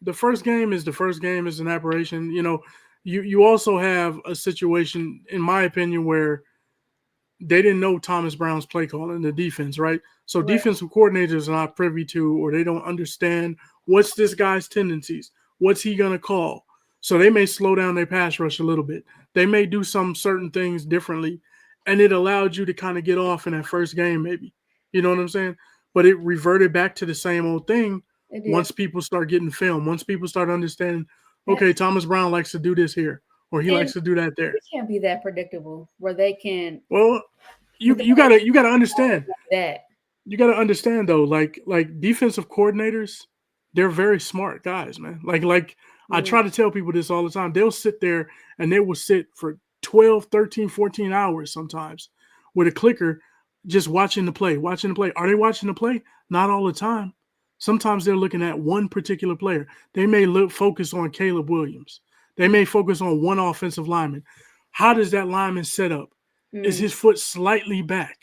[SPEAKER 2] is the first game is an aberration. You also have a situation, in my opinion, where they didn't know Thomas Brown's play call in the defense, right? So
[SPEAKER 1] right.
[SPEAKER 2] defensive coordinators are not privy to, or they don't understand what's this guy's tendencies, what's he gonna call. So they may slow down their pass rush a little bit. They may do some certain things differently, and it allowed you to kind of get off in that first game, maybe. You know what I'm saying? But it reverted back to the same old thing
[SPEAKER 1] It did.
[SPEAKER 2] once people start getting film, once people start understanding,
[SPEAKER 1] And,
[SPEAKER 2] okay, Thomas Brown likes to do this here, or he
[SPEAKER 1] and
[SPEAKER 2] likes to do that
[SPEAKER 1] we
[SPEAKER 2] there.
[SPEAKER 1] can't be that predictable where they can
[SPEAKER 2] Well, you
[SPEAKER 1] with the
[SPEAKER 2] you
[SPEAKER 1] way
[SPEAKER 2] gotta you gotta understand.
[SPEAKER 1] like that.
[SPEAKER 2] You got to understand though, like defensive coordinators, they're very smart guys, man. Like I
[SPEAKER 1] Mm,
[SPEAKER 2] try to tell people this all the time. They'll sit there and they will sit for 12, 13, 14 hours sometimes with a clicker just watching the play, watching the play. Are they watching the play? Not all the time. Sometimes they're looking at one particular player. They may look focus on Caleb Williams. They may focus on one offensive lineman. How does that lineman set up? Is
[SPEAKER 1] mm,
[SPEAKER 2] his foot slightly back?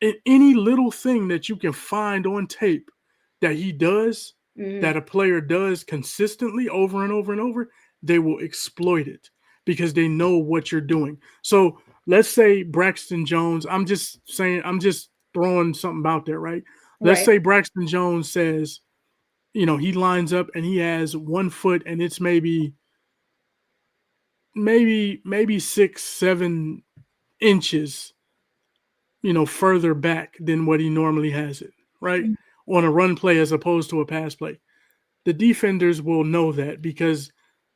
[SPEAKER 2] In any little thing that you can find on tape that he does,
[SPEAKER 1] mm,
[SPEAKER 2] that a player does consistently over and over and over, they will exploit it because they know what you're doing. So let's say Braxton Jones, I'm just throwing something out there, right? Let's
[SPEAKER 1] right.
[SPEAKER 2] say Braxton Jones says, he lines up and he has 1 foot and it's maybe 6, 7 inches further back than what he normally has it, right?
[SPEAKER 1] Mm,
[SPEAKER 2] On a run play as opposed to a pass play. The defenders will know that because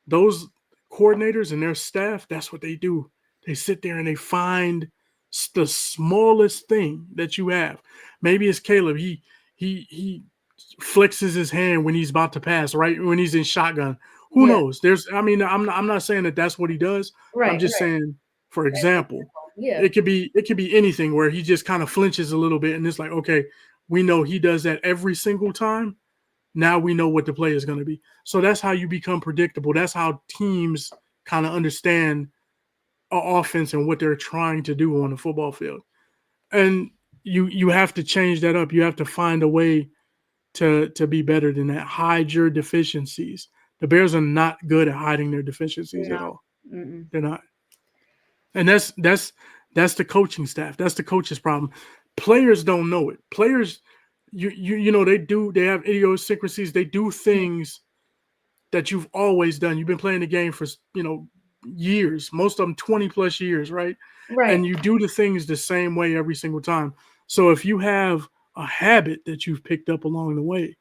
[SPEAKER 2] those coordinators and their staff, that's what they do. They sit there and they find the smallest thing that you have. Maybe it's Caleb. He flexes his hand when he's about to pass, right? When he's in shotgun. Who
[SPEAKER 1] yeah.
[SPEAKER 2] knows? I'm not saying that that's what he does. I'm
[SPEAKER 1] Right.
[SPEAKER 2] just
[SPEAKER 1] Right.
[SPEAKER 2] saying, for
[SPEAKER 1] That's the
[SPEAKER 2] example,
[SPEAKER 1] example. Yeah.
[SPEAKER 2] it could be anything where he just kind of flinches a little bit and it's like, okay, we know he does that every single time. Now we know what the play is going to be. So that's how you become predictable. That's how teams kind of understand offense and what they're trying to do on the football field. and you have to change that up. You have to find a way to be better than that. Hide your deficiencies. The Bears are not good at hiding their deficiencies
[SPEAKER 1] No.
[SPEAKER 2] at all.
[SPEAKER 1] Mm-mm.
[SPEAKER 2] They're not, and that's the coaching staff. That's the coach's problem. Players don't know it. Players, you know, they have idiosyncrasies. They do things that you've always done. You've been playing the game for years, most of them 20 plus years, right?
[SPEAKER 1] Right.
[SPEAKER 2] And you do the things the same way every single time. So if you have a habit that you've picked up along the way,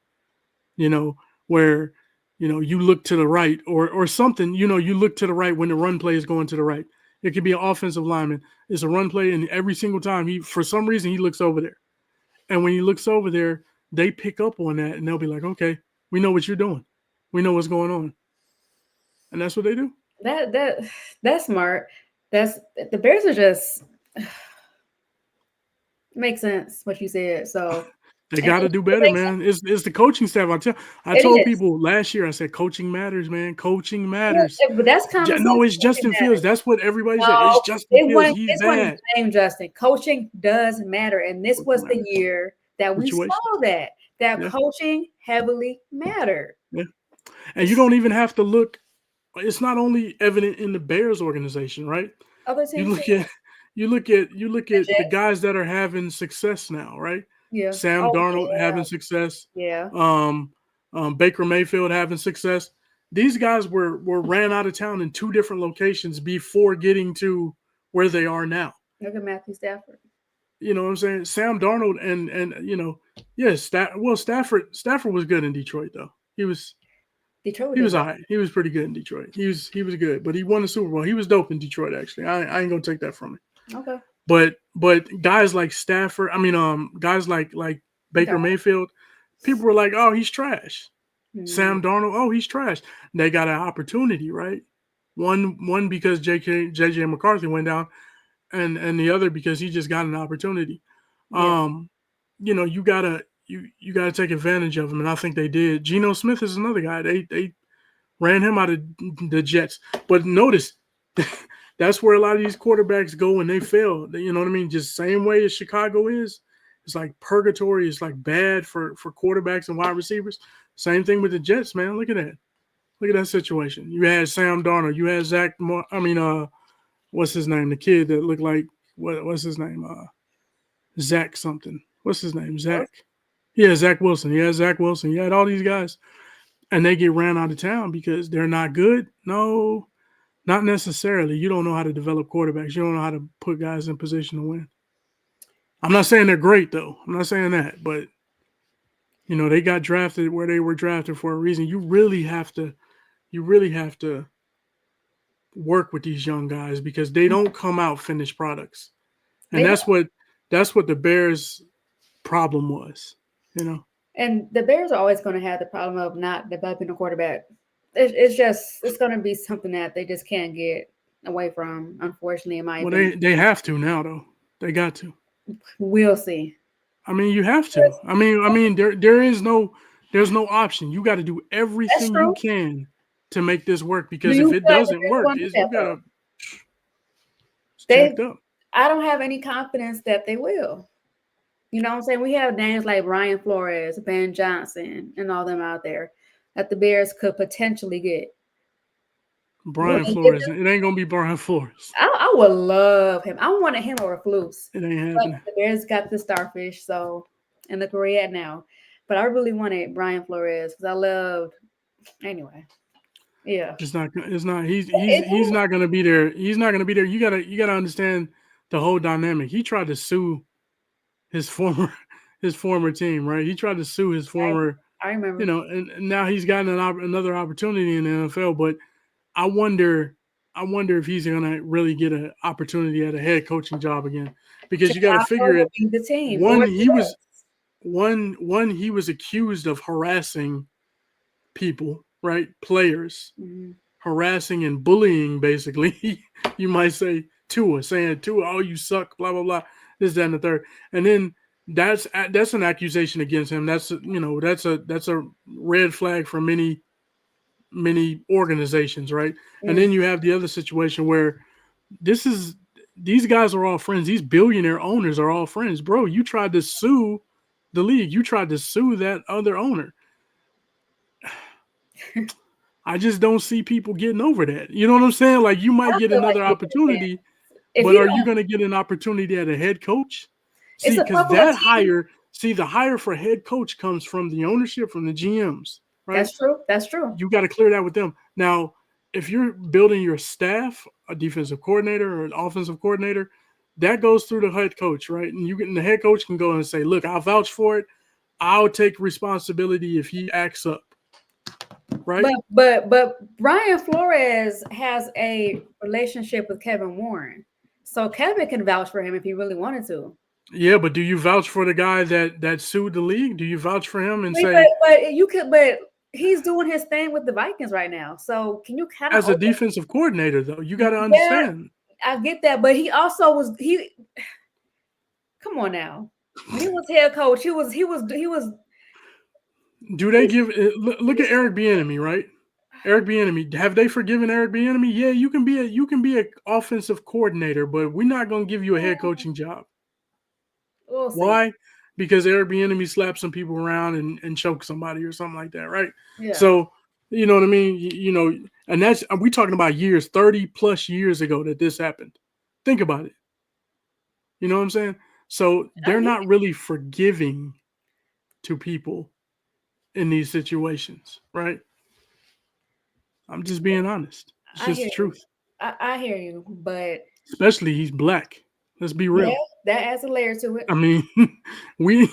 [SPEAKER 2] you know, where you look to the right or something, you look to the right when the run play is going to the right. It could be an offensive lineman. It's a run play, and every single time he, for some reason, he looks over there. And when he looks over there, they pick up on that and they'll be like, okay, we know what you're doing. We know what's going on. And that's what they do.
[SPEAKER 1] That that's smart. That's the Bears are just makes sense what you said. So
[SPEAKER 2] They
[SPEAKER 1] and
[SPEAKER 2] got to do
[SPEAKER 1] it
[SPEAKER 2] better,
[SPEAKER 1] makes sense.
[SPEAKER 2] man. It's the coaching staff. I
[SPEAKER 1] It
[SPEAKER 2] told
[SPEAKER 1] is.
[SPEAKER 2] people last year. I said coaching matters, man. Coaching matters.
[SPEAKER 1] Yeah, but that's common sense.
[SPEAKER 2] No, it's
[SPEAKER 1] Coaching
[SPEAKER 2] Justin Fields.
[SPEAKER 1] matters.
[SPEAKER 2] That's what everybody said. It's
[SPEAKER 1] No,
[SPEAKER 2] Justin Fields. He's
[SPEAKER 1] this one is
[SPEAKER 2] bad.
[SPEAKER 1] blame Justin. Coaching does matter, and this
[SPEAKER 2] Coaching
[SPEAKER 1] was the
[SPEAKER 2] matters.
[SPEAKER 1] year that we
[SPEAKER 2] Situation.
[SPEAKER 1] saw that
[SPEAKER 2] Yeah,
[SPEAKER 1] coaching heavily mattered.
[SPEAKER 2] yeah. And you don't even have to look. It's not only evident in the Bears organization, right?
[SPEAKER 1] Other
[SPEAKER 2] You
[SPEAKER 1] teams,
[SPEAKER 2] look at you look at the
[SPEAKER 1] Jets,
[SPEAKER 2] guys that are having success now, right?
[SPEAKER 1] yeah.
[SPEAKER 2] Sam
[SPEAKER 1] Oh
[SPEAKER 2] Darnold having success,
[SPEAKER 1] yeah,
[SPEAKER 2] um, Baker Mayfield having success. These guys were ran out of town in two different locations before getting to where they are now.
[SPEAKER 1] yeah. Look at Matthew Stafford.
[SPEAKER 2] You know what I'm saying? Sam Darnold and yes, Stafford was good in Detroit though. He was
[SPEAKER 1] Detroit
[SPEAKER 2] he
[SPEAKER 1] did
[SPEAKER 2] was
[SPEAKER 1] well.
[SPEAKER 2] all right. He was pretty good in Detroit. He was good, but he won the Super Bowl. He was dope in Detroit actually. I ain't gonna take that from him.
[SPEAKER 1] Okay.
[SPEAKER 2] But guys like Stafford, I mean, guys like Baker
[SPEAKER 1] Darn.
[SPEAKER 2] Mayfield, people were like, oh, he's trash.
[SPEAKER 1] Mm,
[SPEAKER 2] Sam Darnold, oh, he's trash. They got an opportunity, right? One because JJ McCarthy went down, and the other because he just got an opportunity.
[SPEAKER 1] yeah.
[SPEAKER 2] Um, you gotta take advantage of him, and I think they did. Geno Smith is another guy. They ran him out of the Jets. But notice, that's where a lot of these quarterbacks go when they fail. You know what I mean? Just same way as Chicago is. It's like purgatory. It's like bad for quarterbacks and wide receivers. Same thing with the Jets, man. Look at that. Look at that situation. You had Sam Darnold. You had what's his name? The kid that looked like what's his name? Zach something. What's his name? Zach. Yeah, Zach Wilson. You had Zach Wilson. You had all these guys, and they get ran out of town because they're not good. No, not necessarily. You don't know how to develop quarterbacks. You don't know how to put guys in position to win. I'm not saying they're great though. I'm not saying that, but they got drafted where they were drafted for a reason. You really have to work with these young guys because they don't come out finished products. And
[SPEAKER 1] They don't.
[SPEAKER 2] that's what the Bears problem was, you know.
[SPEAKER 1] And the Bears are always going to have the problem of not developing a quarterback. It's going to be something that they just can't get away from, unfortunately, in my
[SPEAKER 2] Well,
[SPEAKER 1] opinion.
[SPEAKER 2] they have to now though. They got to.
[SPEAKER 1] We'll see.
[SPEAKER 2] I mean, you have to. I mean, there's no option. You got to do
[SPEAKER 1] That's
[SPEAKER 2] everything you
[SPEAKER 1] true.
[SPEAKER 2] can to make this work
[SPEAKER 1] Do
[SPEAKER 2] because
[SPEAKER 1] you
[SPEAKER 2] if
[SPEAKER 1] feel
[SPEAKER 2] it
[SPEAKER 1] like the
[SPEAKER 2] doesn't
[SPEAKER 1] Bears are
[SPEAKER 2] work,
[SPEAKER 1] going to do
[SPEAKER 2] you
[SPEAKER 1] that though?
[SPEAKER 2] gotta it's
[SPEAKER 1] They,
[SPEAKER 2] jacked up.
[SPEAKER 1] I don't have any confidence that they will. You know what I'm saying? We have names like Brian Flores, Ben Johnson, and all them out there that the Bears could potentially get. Will
[SPEAKER 2] Brian
[SPEAKER 1] they get
[SPEAKER 2] Flores.
[SPEAKER 1] them?
[SPEAKER 2] It ain't gonna be Brian Flores.
[SPEAKER 1] I would love him. I wanted him over Flus,
[SPEAKER 2] It ain't
[SPEAKER 1] but
[SPEAKER 2] happening.
[SPEAKER 1] the Bears got the starfish, so and look where he at now. But I really wanted Brian Flores because I loved anyway. Yeah,
[SPEAKER 2] It's not. It's not. He's he's
[SPEAKER 1] it
[SPEAKER 2] he's
[SPEAKER 1] is.
[SPEAKER 2] not gonna be there. He's not gonna be there. You gotta understand the whole dynamic. He tried to sue his former his former team, right? He tried to sue his former,
[SPEAKER 1] I remember.
[SPEAKER 2] and now he's gotten another opportunity in the NFL. But I wonder, I wonder if he's gonna really get an opportunity at a head coaching job again, because you got to
[SPEAKER 1] Chicago
[SPEAKER 2] figure
[SPEAKER 1] will
[SPEAKER 2] it.
[SPEAKER 1] be the team, or
[SPEAKER 2] One,
[SPEAKER 1] the
[SPEAKER 2] he was
[SPEAKER 1] Jets.
[SPEAKER 2] he was accused of harassing people, right? Players
[SPEAKER 1] Mhm.
[SPEAKER 2] harassing and bullying, basically. You might say Tua, saying Tua, oh, you suck, blah blah blah, this, that, and the third, and then that's an accusation against him. That's a red flag for many organizations, right? And
[SPEAKER 1] Mm.
[SPEAKER 2] then you have the other situation where this is these guys are all friends. These billionaire owners are all friends, bro. You tried to sue the league. You tried to sue that other owner. I just don't see people getting over that. You know what I'm saying? Like, you might
[SPEAKER 1] I
[SPEAKER 2] get
[SPEAKER 1] feel like
[SPEAKER 2] another
[SPEAKER 1] you get a chance.
[SPEAKER 2] opportunity,
[SPEAKER 1] If
[SPEAKER 2] but
[SPEAKER 1] you
[SPEAKER 2] are you
[SPEAKER 1] don't,
[SPEAKER 2] going to get an opportunity at a head coach?
[SPEAKER 1] it's
[SPEAKER 2] See,
[SPEAKER 1] a
[SPEAKER 2] because
[SPEAKER 1] couple of
[SPEAKER 2] that
[SPEAKER 1] teams.
[SPEAKER 2] hire, see, the hire for head coach comes from the ownership, from the GMs, right?
[SPEAKER 1] That's true. That's true.
[SPEAKER 2] You got to clear that with them. Now, if you're building your staff, a defensive coordinator or an offensive coordinator, that goes through the head coach, right? And the head coach can go and say, "Look, I'll vouch for it. I'll take responsibility if he acts up," right?
[SPEAKER 1] But Brian Flores has a relationship with Kevin Warren, so Kevin can vouch for him if he really wanted to.
[SPEAKER 2] Yeah, but do you vouch for the guy that sued the league? Do you vouch for him and
[SPEAKER 1] Wait,
[SPEAKER 2] say,
[SPEAKER 1] but he's doing his thing with the Vikings right now. So can you kind of
[SPEAKER 2] as a
[SPEAKER 1] open?
[SPEAKER 2] defensive coordinator, though, you got to
[SPEAKER 1] Yeah,
[SPEAKER 2] understand.
[SPEAKER 1] I get that, but he also was he. Come on now, when he was head coach, he was.
[SPEAKER 2] Do they give? Look at Eric Bieniemy, right? Eric Bieniemy. Have they forgiven Eric Bieniemy? Yeah, you can be a offensive coordinator, but we're not going to give you a head coaching job.
[SPEAKER 1] We'll see.
[SPEAKER 2] Why? Because Eric Bieniemy slapped some people around and choked somebody or something like that, right?
[SPEAKER 1] Yeah,
[SPEAKER 2] So you know what I mean. And that's we talking about years, 30+ years ago that this happened. Think about it. You know what I'm saying? So
[SPEAKER 1] I
[SPEAKER 2] they're
[SPEAKER 1] get
[SPEAKER 2] not really forgiving to people in these situations, right? I'm just being honest. It's
[SPEAKER 1] I
[SPEAKER 2] just
[SPEAKER 1] hear
[SPEAKER 2] the
[SPEAKER 1] you.
[SPEAKER 2] truth.
[SPEAKER 1] I hear you, but
[SPEAKER 2] Especially he's black. Let's be
[SPEAKER 1] yeah,
[SPEAKER 2] real.
[SPEAKER 1] that adds a layer to it.
[SPEAKER 2] I mean, we,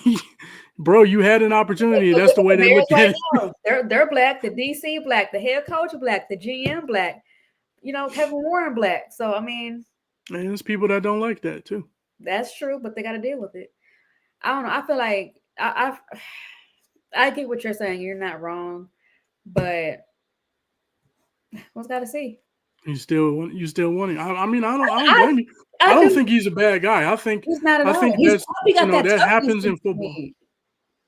[SPEAKER 2] bro, you had an opportunity.
[SPEAKER 1] But
[SPEAKER 2] That's
[SPEAKER 1] look
[SPEAKER 2] the
[SPEAKER 1] at
[SPEAKER 2] way
[SPEAKER 1] the
[SPEAKER 2] they
[SPEAKER 1] Bears
[SPEAKER 2] looked
[SPEAKER 1] right
[SPEAKER 2] at it.
[SPEAKER 1] now. They're black. The DC black. The head coach black. The GM black. Kevin Warren black. So I mean,
[SPEAKER 2] And there's people that don't like that too.
[SPEAKER 1] that's true, but they got to deal with it. I don't know. I feel like I get what you're saying. You're not wrong, but what's got to see?
[SPEAKER 2] You still want it. I mean, I don't
[SPEAKER 1] I
[SPEAKER 2] blame you. I
[SPEAKER 1] I
[SPEAKER 2] don't
[SPEAKER 1] do.
[SPEAKER 2] think he's a bad guy. I think
[SPEAKER 1] He's not at
[SPEAKER 2] I
[SPEAKER 1] all.
[SPEAKER 2] think
[SPEAKER 1] He's
[SPEAKER 2] that's
[SPEAKER 1] probably got that
[SPEAKER 2] that
[SPEAKER 1] toughness
[SPEAKER 2] happens
[SPEAKER 1] we
[SPEAKER 2] in football.
[SPEAKER 1] need.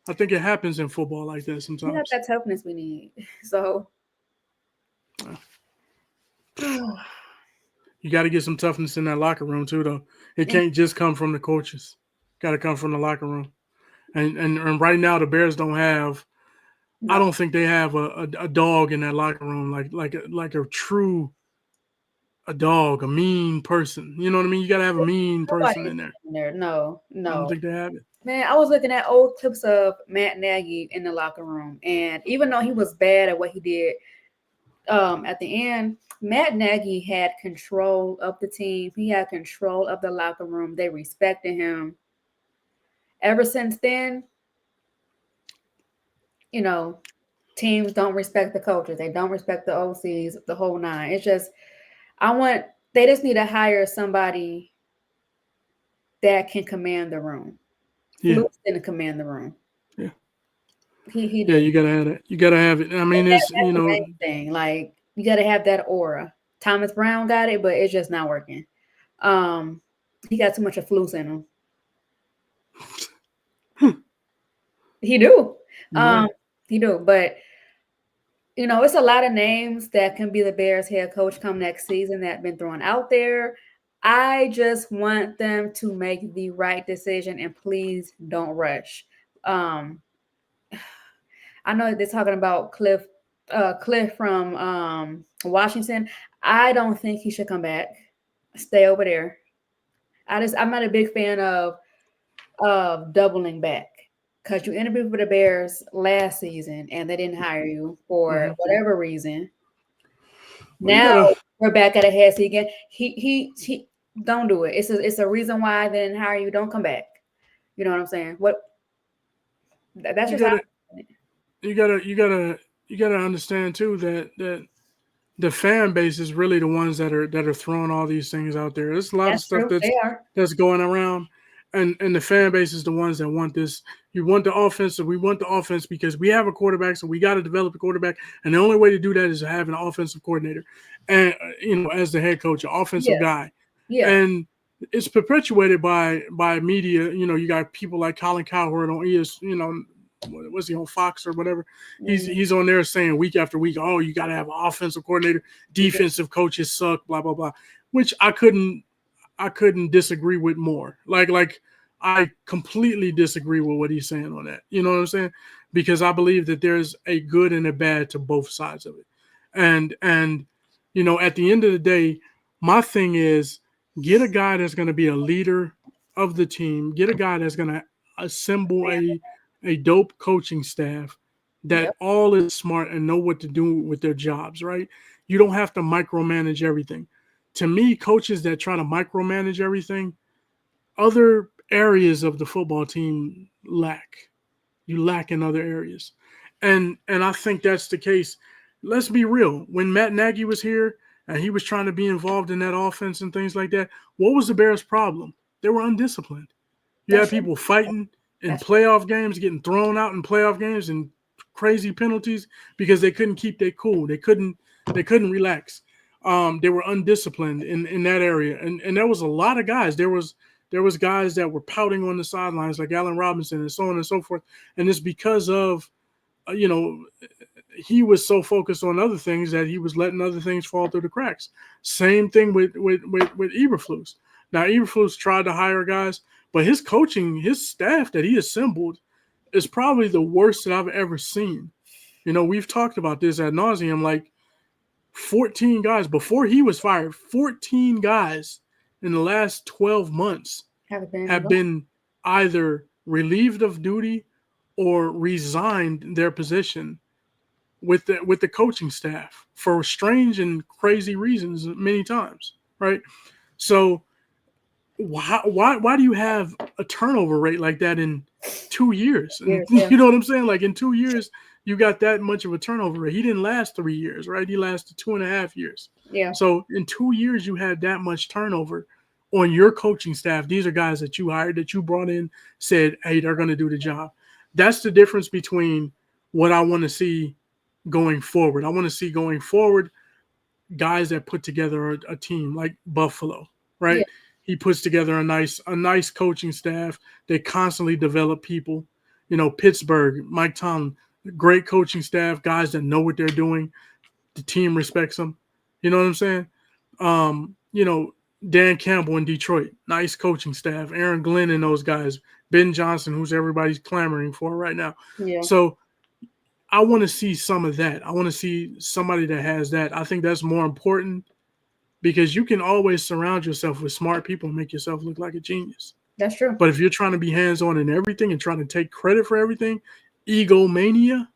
[SPEAKER 2] I think it happens in football like that
[SPEAKER 1] He got
[SPEAKER 2] sometimes.
[SPEAKER 1] that toughness we need. So
[SPEAKER 2] You got to get some toughness in that locker room too, though. It
[SPEAKER 1] and
[SPEAKER 2] can't just come from the coaches. Got to come from the locker room. And right now the Bears don't have. I
[SPEAKER 1] no,
[SPEAKER 2] don't think they have a dog in that locker room like a true a dog, a mean person. You know what I mean? You got to have a mean person
[SPEAKER 1] nobody's
[SPEAKER 2] in there.
[SPEAKER 1] in there. No,
[SPEAKER 2] I don't
[SPEAKER 1] no.
[SPEAKER 2] think they have it.
[SPEAKER 1] Man, I was looking at old clips of Matt Nagy in the locker room, and even though he was bad at what he did, at the end, Matt Nagy had control of the team. He had control of the locker room. They respected him. Ever since then, you know, teams don't respect the coaches. They don't respect the OCs, the whole nine. It's just I want they just need to hire somebody that can command the room.
[SPEAKER 2] Yeah,
[SPEAKER 1] Fluke's didn't command the room.
[SPEAKER 2] yeah,
[SPEAKER 1] He
[SPEAKER 2] yeah.
[SPEAKER 1] did.
[SPEAKER 2] You got to have that. You got to have it. I mean, it's
[SPEAKER 1] That's the main thing. Like you got to have that aura. Thomas Brown got it, but it's just not working. Um, he got too much of flus in him. He do.
[SPEAKER 2] you're
[SPEAKER 1] Um,
[SPEAKER 2] right.
[SPEAKER 1] he do. But it's a lot of names that can be the Bears head coach come next season that have been thrown out there. I just want them to make the right decision and please don't rush. Um, I know they're talking about Cliff from Washington. I don't think he should come back. Stay over there. I'm not a big fan of doubling back because you interviewed for the Bears last season and they didn't hire you for
[SPEAKER 2] Hmm.
[SPEAKER 1] whatever reason.
[SPEAKER 2] Well, you
[SPEAKER 1] Now
[SPEAKER 2] gotta
[SPEAKER 1] we're back at a head seat again. He don't do it. It's a reason why they didn't hire you. Don't come back. You know what I'm saying? That's
[SPEAKER 2] you
[SPEAKER 1] just how.
[SPEAKER 2] gotta you gotta you gotta you gotta understand too that the fan base is really the ones that are throwing all these things out there. There's a lot of
[SPEAKER 1] That's
[SPEAKER 2] stuff
[SPEAKER 1] true. They are.
[SPEAKER 2] that's going around, and the fan base is the ones that want this. You want the offense, so we want the offense because we have a quarterback, so we got to develop a quarterback, and the only way to do that is to have an offensive coordinator, and as the head coach, an offensive
[SPEAKER 1] Yeah.
[SPEAKER 2] guy,
[SPEAKER 1] Yeah.
[SPEAKER 2] and it's perpetuated by media. You got people like Colin Cowherd on ES, was he on Fox or whatever? He's
[SPEAKER 1] Mm,
[SPEAKER 2] he's on there saying week after week, oh, you got to have an offensive coordinator,
[SPEAKER 1] you do.
[SPEAKER 2] defensive coaches suck, blah blah blah. Which I couldn't I couldn't disagree with more. Like I completely disagree with what he's saying on that. You know what I'm saying? Because I believe that there's a good and a bad to both sides of it. And at the end of the day, my thing is get a guy that's going to be a leader of the team. Get a guy that's going to assemble a dope coaching staff that
[SPEAKER 1] Yep.
[SPEAKER 2] all is smart and know what to do with their jobs, right? You don't have to micromanage everything. To me, coaches that try to micromanage everything, other areas of the football team lack. You lack in other areas. And I think that's the case. Let's be real. When Matt Nagy was here and he was trying to be involved in that offense and things like that, what was the Bears' problem? They were undisciplined. You had
[SPEAKER 1] That's true.
[SPEAKER 2] people fighting in
[SPEAKER 1] That's true.
[SPEAKER 2] playoff games, getting thrown out in playoff games and crazy penalties because they couldn't keep their cool. They couldn't relax. They were undisciplined in that area. And there was a lot of guys. There was guys that were pouting on the sidelines like Allen Robinson and so on and so forth. And it's because of uh, you know he was so focused on other things that he was letting other things fall through the cracks. Same thing with Eberflus. Now Eberflus tried to hire guys, but his coaching, his staff that he assembled is probably the worst that I've ever seen. We've talked about this ad nauseum. Like 14 guys before he was fired, 14 guys in the last 12 months
[SPEAKER 1] Haven't been
[SPEAKER 2] have
[SPEAKER 1] gone.
[SPEAKER 2] been either relieved of duty or resigned their position with the coaching staff for strange and crazy reasons many times, right? So why do you have a turnover rate like that in 2 years? And
[SPEAKER 1] Years. Yeah.
[SPEAKER 2] you know what I'm saying? Like in 2 years, you got that much of a turnover rate. He didn't last 3 years, right? He lasted 2.5 years.
[SPEAKER 1] Yeah.
[SPEAKER 2] So in 2 years, you had that much turnover on your coaching staff. These are guys that you hired, that you brought in, said, hey, they're going to do the job. That's the difference between what I want to see going forward. I want to see going forward guys that put together a team like Buffalo, right?
[SPEAKER 1] Yeah.
[SPEAKER 2] He puts together a nice coaching staff. They constantly develop people. Pittsburgh, Mike Tomlin, great coaching staff, guys that know what they're doing. The team respects them. You know what I'm saying? Um, you know, Dan Campbell in Detroit, nice coaching staff. Aaron Glenn and those guys. Ben Johnson, who's everybody's clamoring for right now.
[SPEAKER 1] Yeah.
[SPEAKER 2] So I want to see some of that. I want to see somebody that has that. I think that's more important because you can always surround yourself with smart people and make yourself look like a genius.
[SPEAKER 1] That's true.
[SPEAKER 2] But if you're trying to be hands on in everything and trying to take credit for everything, egomania,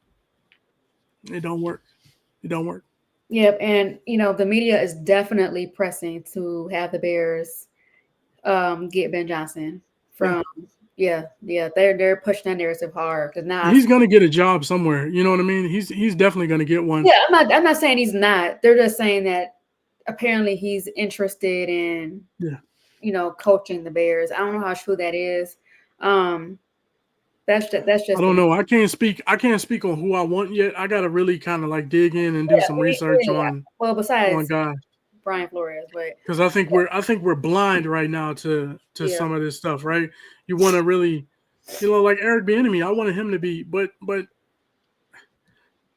[SPEAKER 2] it don't work. It don't work.
[SPEAKER 1] Yep. And the media is definitely pressing to have the Bears get Ben Johnson
[SPEAKER 2] Yeah.
[SPEAKER 1] from. Yeah, yeah, they're pushing that narrative hard because now
[SPEAKER 2] He's gonna get a job somewhere. You know what I mean? He's definitely gonna get one.
[SPEAKER 1] yeah, I'm not saying he's not. They're just saying that apparently he's interested in
[SPEAKER 2] Yeah.
[SPEAKER 1] coaching the Bears. I don't know how true that is. Um, that's
[SPEAKER 2] I
[SPEAKER 1] just the
[SPEAKER 2] don't
[SPEAKER 1] media.
[SPEAKER 2] know. I can't speak on who I want yet. I gotta really kind of like dig in and do
[SPEAKER 1] Yeah,
[SPEAKER 2] some research
[SPEAKER 1] yeah. Well,
[SPEAKER 2] on
[SPEAKER 1] besides
[SPEAKER 2] guys.
[SPEAKER 1] Brian Flores, but
[SPEAKER 2] Because I think we're blind right now to
[SPEAKER 1] yeah,
[SPEAKER 2] some of this stuff, right? You want to really, like Eric Bieniemy, I wanted him to be, but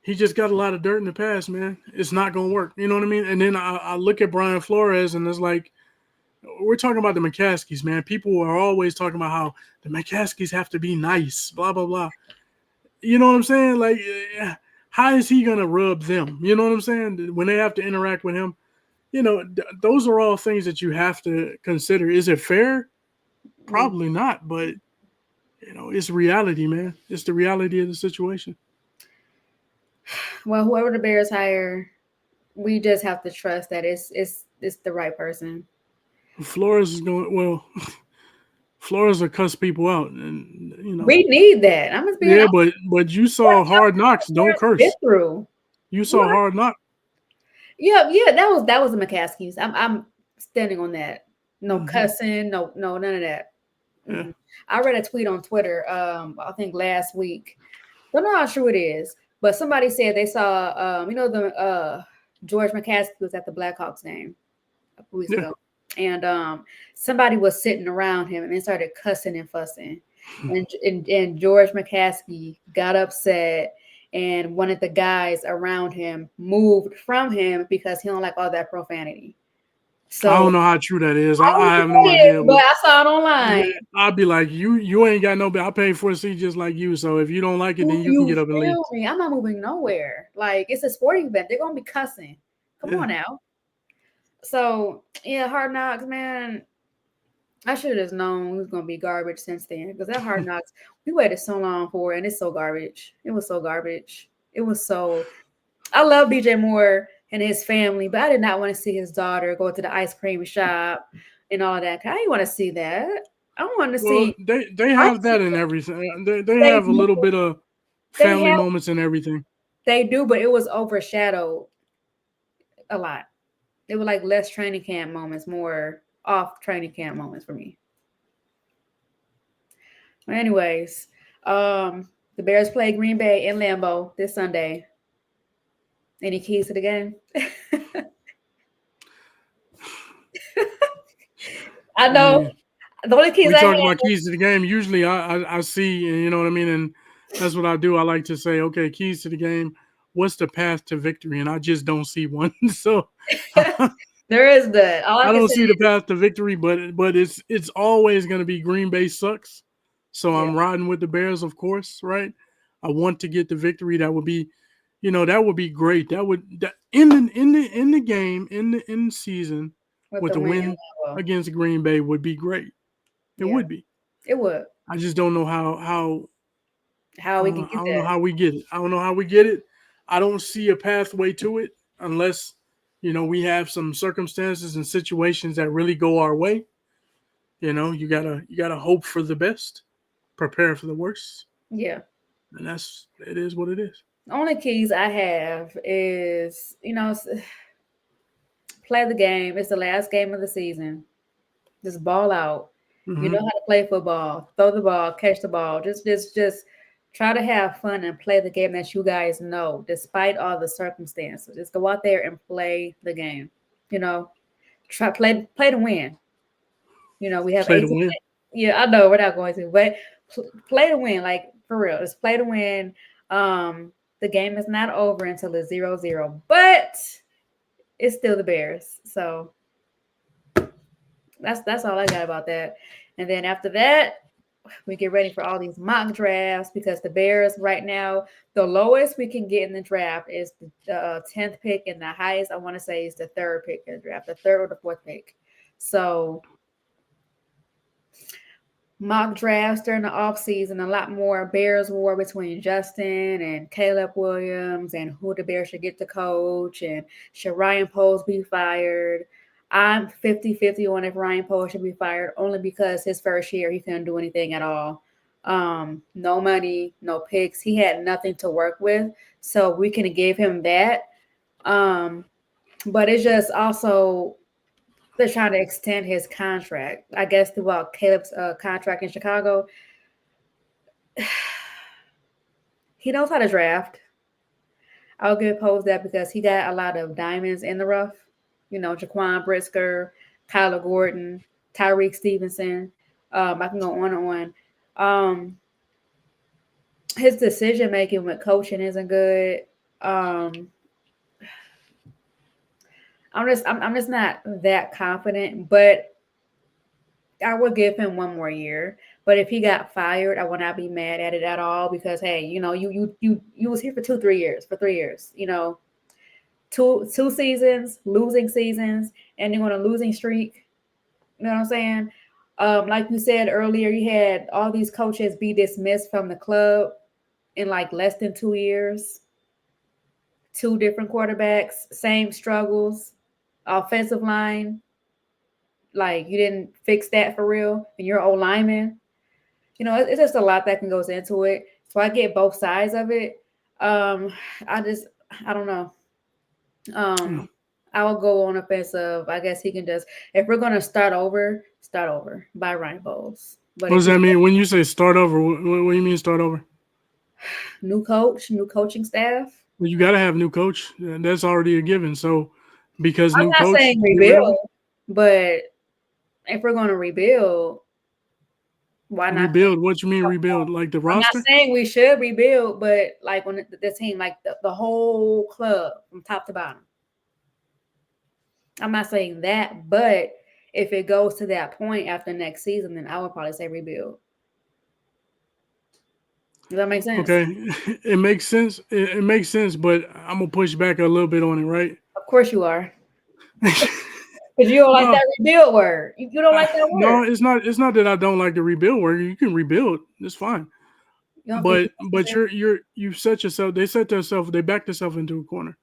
[SPEAKER 2] he just got a lot of dirt in the past, man. It's not gonna work. You know what I mean? And then I look at Brian Flores, and it's like we're talking about the McCaskies, man. People are always talking about how the McCaskies have to be nice, blah blah blah. You know what I'm saying? Like, how is he gonna rub them? You know what I'm saying? When they have to interact with him, those are all things that you have to consider. Is it fair?
[SPEAKER 1] mm.
[SPEAKER 2] Probably not, but it's reality, man. It's the reality of the situation.
[SPEAKER 1] Well, whoever the Bears hire, we just have to trust that it's the right person.
[SPEAKER 2] Flores is going well. Flores will cuss people out, and
[SPEAKER 1] We need that. I'm just being
[SPEAKER 2] yeah,
[SPEAKER 1] honest.
[SPEAKER 2] but you
[SPEAKER 1] What
[SPEAKER 2] saw Hard Knocks. Don't
[SPEAKER 1] Bears been
[SPEAKER 2] curse.
[SPEAKER 1] through.
[SPEAKER 2] You saw
[SPEAKER 1] What?
[SPEAKER 2] Hard Knocks.
[SPEAKER 1] Yeah, yeah, that was the McCaskies. I'm standing on that. No
[SPEAKER 2] Hmm.
[SPEAKER 1] cussing, no none of that.
[SPEAKER 2] Yeah,
[SPEAKER 1] I read a tweet on Twitter, I think last week. Don't know how true it is, but somebody said they saw, the George McCaskey was at the Blackhawks game a couple weeks
[SPEAKER 2] yeah.
[SPEAKER 1] ago, and somebody was sitting around him and they started cussing and fussing, and George McCaskey got upset. And one of the guys around him moved from him because he don't like all that profanity.
[SPEAKER 2] I
[SPEAKER 1] So
[SPEAKER 2] don't know how true that is.
[SPEAKER 1] I
[SPEAKER 2] I
[SPEAKER 1] don't
[SPEAKER 2] have no
[SPEAKER 1] play it,
[SPEAKER 2] idea.
[SPEAKER 1] but
[SPEAKER 2] But
[SPEAKER 1] I saw it
[SPEAKER 2] yeah,
[SPEAKER 1] online.
[SPEAKER 2] I'd be like, you ain't got no. I paid for a seat just like you. So if you don't like it,
[SPEAKER 1] Do
[SPEAKER 2] then you can
[SPEAKER 1] you
[SPEAKER 2] get up and leave.
[SPEAKER 1] feel me? I'm not moving nowhere. Like it's a sporting event. They're gonna be cussing. Come
[SPEAKER 2] Yeah.
[SPEAKER 1] on now. So yeah, Hard Knocks, man. I should have just known it was gonna be garbage since then. Because that Hard Knocks, we waited so long for it, and it's so garbage. It was so garbage. It was so. I love DJ Moore and his family, but I did not want to see his daughter go to the ice cream shop and all that. I didn't want to see that. I wanted to
[SPEAKER 2] Well,
[SPEAKER 1] see
[SPEAKER 2] they
[SPEAKER 1] light
[SPEAKER 2] have that
[SPEAKER 1] skin.
[SPEAKER 2] and everything. They
[SPEAKER 1] They
[SPEAKER 2] have a
[SPEAKER 1] do,
[SPEAKER 2] little bit of
[SPEAKER 1] they
[SPEAKER 2] family
[SPEAKER 1] have,
[SPEAKER 2] moments and everything.
[SPEAKER 1] they do, but it was overshadowed a lot. It was like less training camp moments, more off training camp moments for me. But anyways, the Bears play Green Bay in Lambeau this Sunday. Any keys to the game? I
[SPEAKER 2] I
[SPEAKER 1] know
[SPEAKER 2] mean,
[SPEAKER 1] the only keys
[SPEAKER 2] we
[SPEAKER 1] I have.
[SPEAKER 2] talk about keys to the game. Usually, I see, and you know what I mean, and that's what I do. I like to say, okay, keys to the game. What's the path to victory? And I just don't see one. So I
[SPEAKER 1] There is that. All I can
[SPEAKER 2] don't
[SPEAKER 1] say
[SPEAKER 2] see the
[SPEAKER 1] is,
[SPEAKER 2] path to victory, but it's always going to be Green Bay sucks. So
[SPEAKER 1] yeah,
[SPEAKER 2] I'm riding with the Bears, of course, right? I want to get the victory. That would be, that would be great. That would in the game in the season
[SPEAKER 1] with
[SPEAKER 2] with
[SPEAKER 1] the
[SPEAKER 2] the
[SPEAKER 1] win.
[SPEAKER 2] win
[SPEAKER 1] Well,
[SPEAKER 2] against Green Bay would be great. It
[SPEAKER 1] yeah,
[SPEAKER 2] would be.
[SPEAKER 1] it would.
[SPEAKER 2] I just don't know how
[SPEAKER 1] How we can
[SPEAKER 2] I
[SPEAKER 1] get
[SPEAKER 2] don't know
[SPEAKER 1] there?
[SPEAKER 2] how we get it. I don't know how we get it. I don't see a pathway to it unless we have some circumstances and situations that really go our way. You gotta hope for the best, prepare for the worst,
[SPEAKER 1] Yeah.
[SPEAKER 2] and it is what it is.
[SPEAKER 1] The only keys I have is, play the game. It's the last game of the season. Just ball out. You know
[SPEAKER 2] Hmm.
[SPEAKER 1] how to play football. Throw the ball, catch the ball. Just try to have fun and play the game that you guys know, despite all the circumstances. Just go out there and play the game. You know, try play to win. We have
[SPEAKER 2] Play to
[SPEAKER 1] 18.
[SPEAKER 2] win.
[SPEAKER 1] Yeah, I know we're not going to, but play to win, like for real. Just play to win. Um, the game is not over until it's 0-0, but it's still the Bears. So that's all I got about that. And then after that, we get ready for all these mock drafts because the Bears right now, the lowest we can get in the draft is the 10th pick, and the highest I want to say is the third pick in the draft, the third or the fourth pick. So mock drafts during the off season, a lot more Bears war between Justin and Caleb Williams and who the Bears should get to coach and should Ryan Poles be fired. I'm 50-50 on if Ryan Poles should be fired only because his first year he couldn't do anything at all. No money, no picks. He had nothing to work with. So we can give him that. Um, but it's just also they're trying to extend his contract. I guess throughout Caleb's contract in Chicago, he knows how to draft. I'll give Pose that because he got a lot of diamonds in the rough. Jaquan Brisker, Kyler Gordon, Tyreek Stevenson. I can go on and on. His decision making with coaching isn't good. Um, I'm just not that confident, but I would give him one more year. But if he got fired, I would not be mad at it at all because hey, you was here for 3 years, for 3 years, two seasons, losing seasons, and you're on a losing streak. You know what I'm saying? Like you said earlier, you had all these coaches be dismissed from the club in like less than 2 years. Two different quarterbacks, same struggles, offensive line. Like you didn't fix that for real, and you're old lineman. It's just a lot that can goes into it. So I get both sides of it. Um, I just I don't know.
[SPEAKER 2] Yeah.
[SPEAKER 1] I will go on offensive. I guess he can just if we're gonna start over by Ryan Bowles. But
[SPEAKER 2] What
[SPEAKER 1] if
[SPEAKER 2] does
[SPEAKER 1] he
[SPEAKER 2] that mean when you say start over? What do you mean start over?
[SPEAKER 1] new coach, new coaching staff.
[SPEAKER 2] Well, you got to have new coach. That's already a given. So because
[SPEAKER 1] I'm
[SPEAKER 2] new
[SPEAKER 1] not
[SPEAKER 2] coach,
[SPEAKER 1] saying
[SPEAKER 2] get rid of him.
[SPEAKER 1] rebuild, but if we're gonna rebuild, why not?
[SPEAKER 2] Rebuild. What you mean rebuild? Like the
[SPEAKER 1] I'm not
[SPEAKER 2] roster?
[SPEAKER 1] saying we should rebuild, but like when the team, like the whole club from top to bottom. I'm not saying that, but if it goes to that point after next season, then I would probably say rebuild. Does that make sense?
[SPEAKER 2] Okay, it makes sense. It makes sense, but I'm gonna push back a little bit on it, right?
[SPEAKER 1] Of course you are. Because you don't like
[SPEAKER 2] No,
[SPEAKER 1] that rebuild word. You don't like that word.
[SPEAKER 2] no, it's not. It's not that I don't like the rebuild work. You can rebuild. It's fine.
[SPEAKER 1] You don't think
[SPEAKER 2] But
[SPEAKER 1] it's
[SPEAKER 2] but
[SPEAKER 1] necessary?
[SPEAKER 2] you set yourself. They set themselves. They backed themselves into a corner.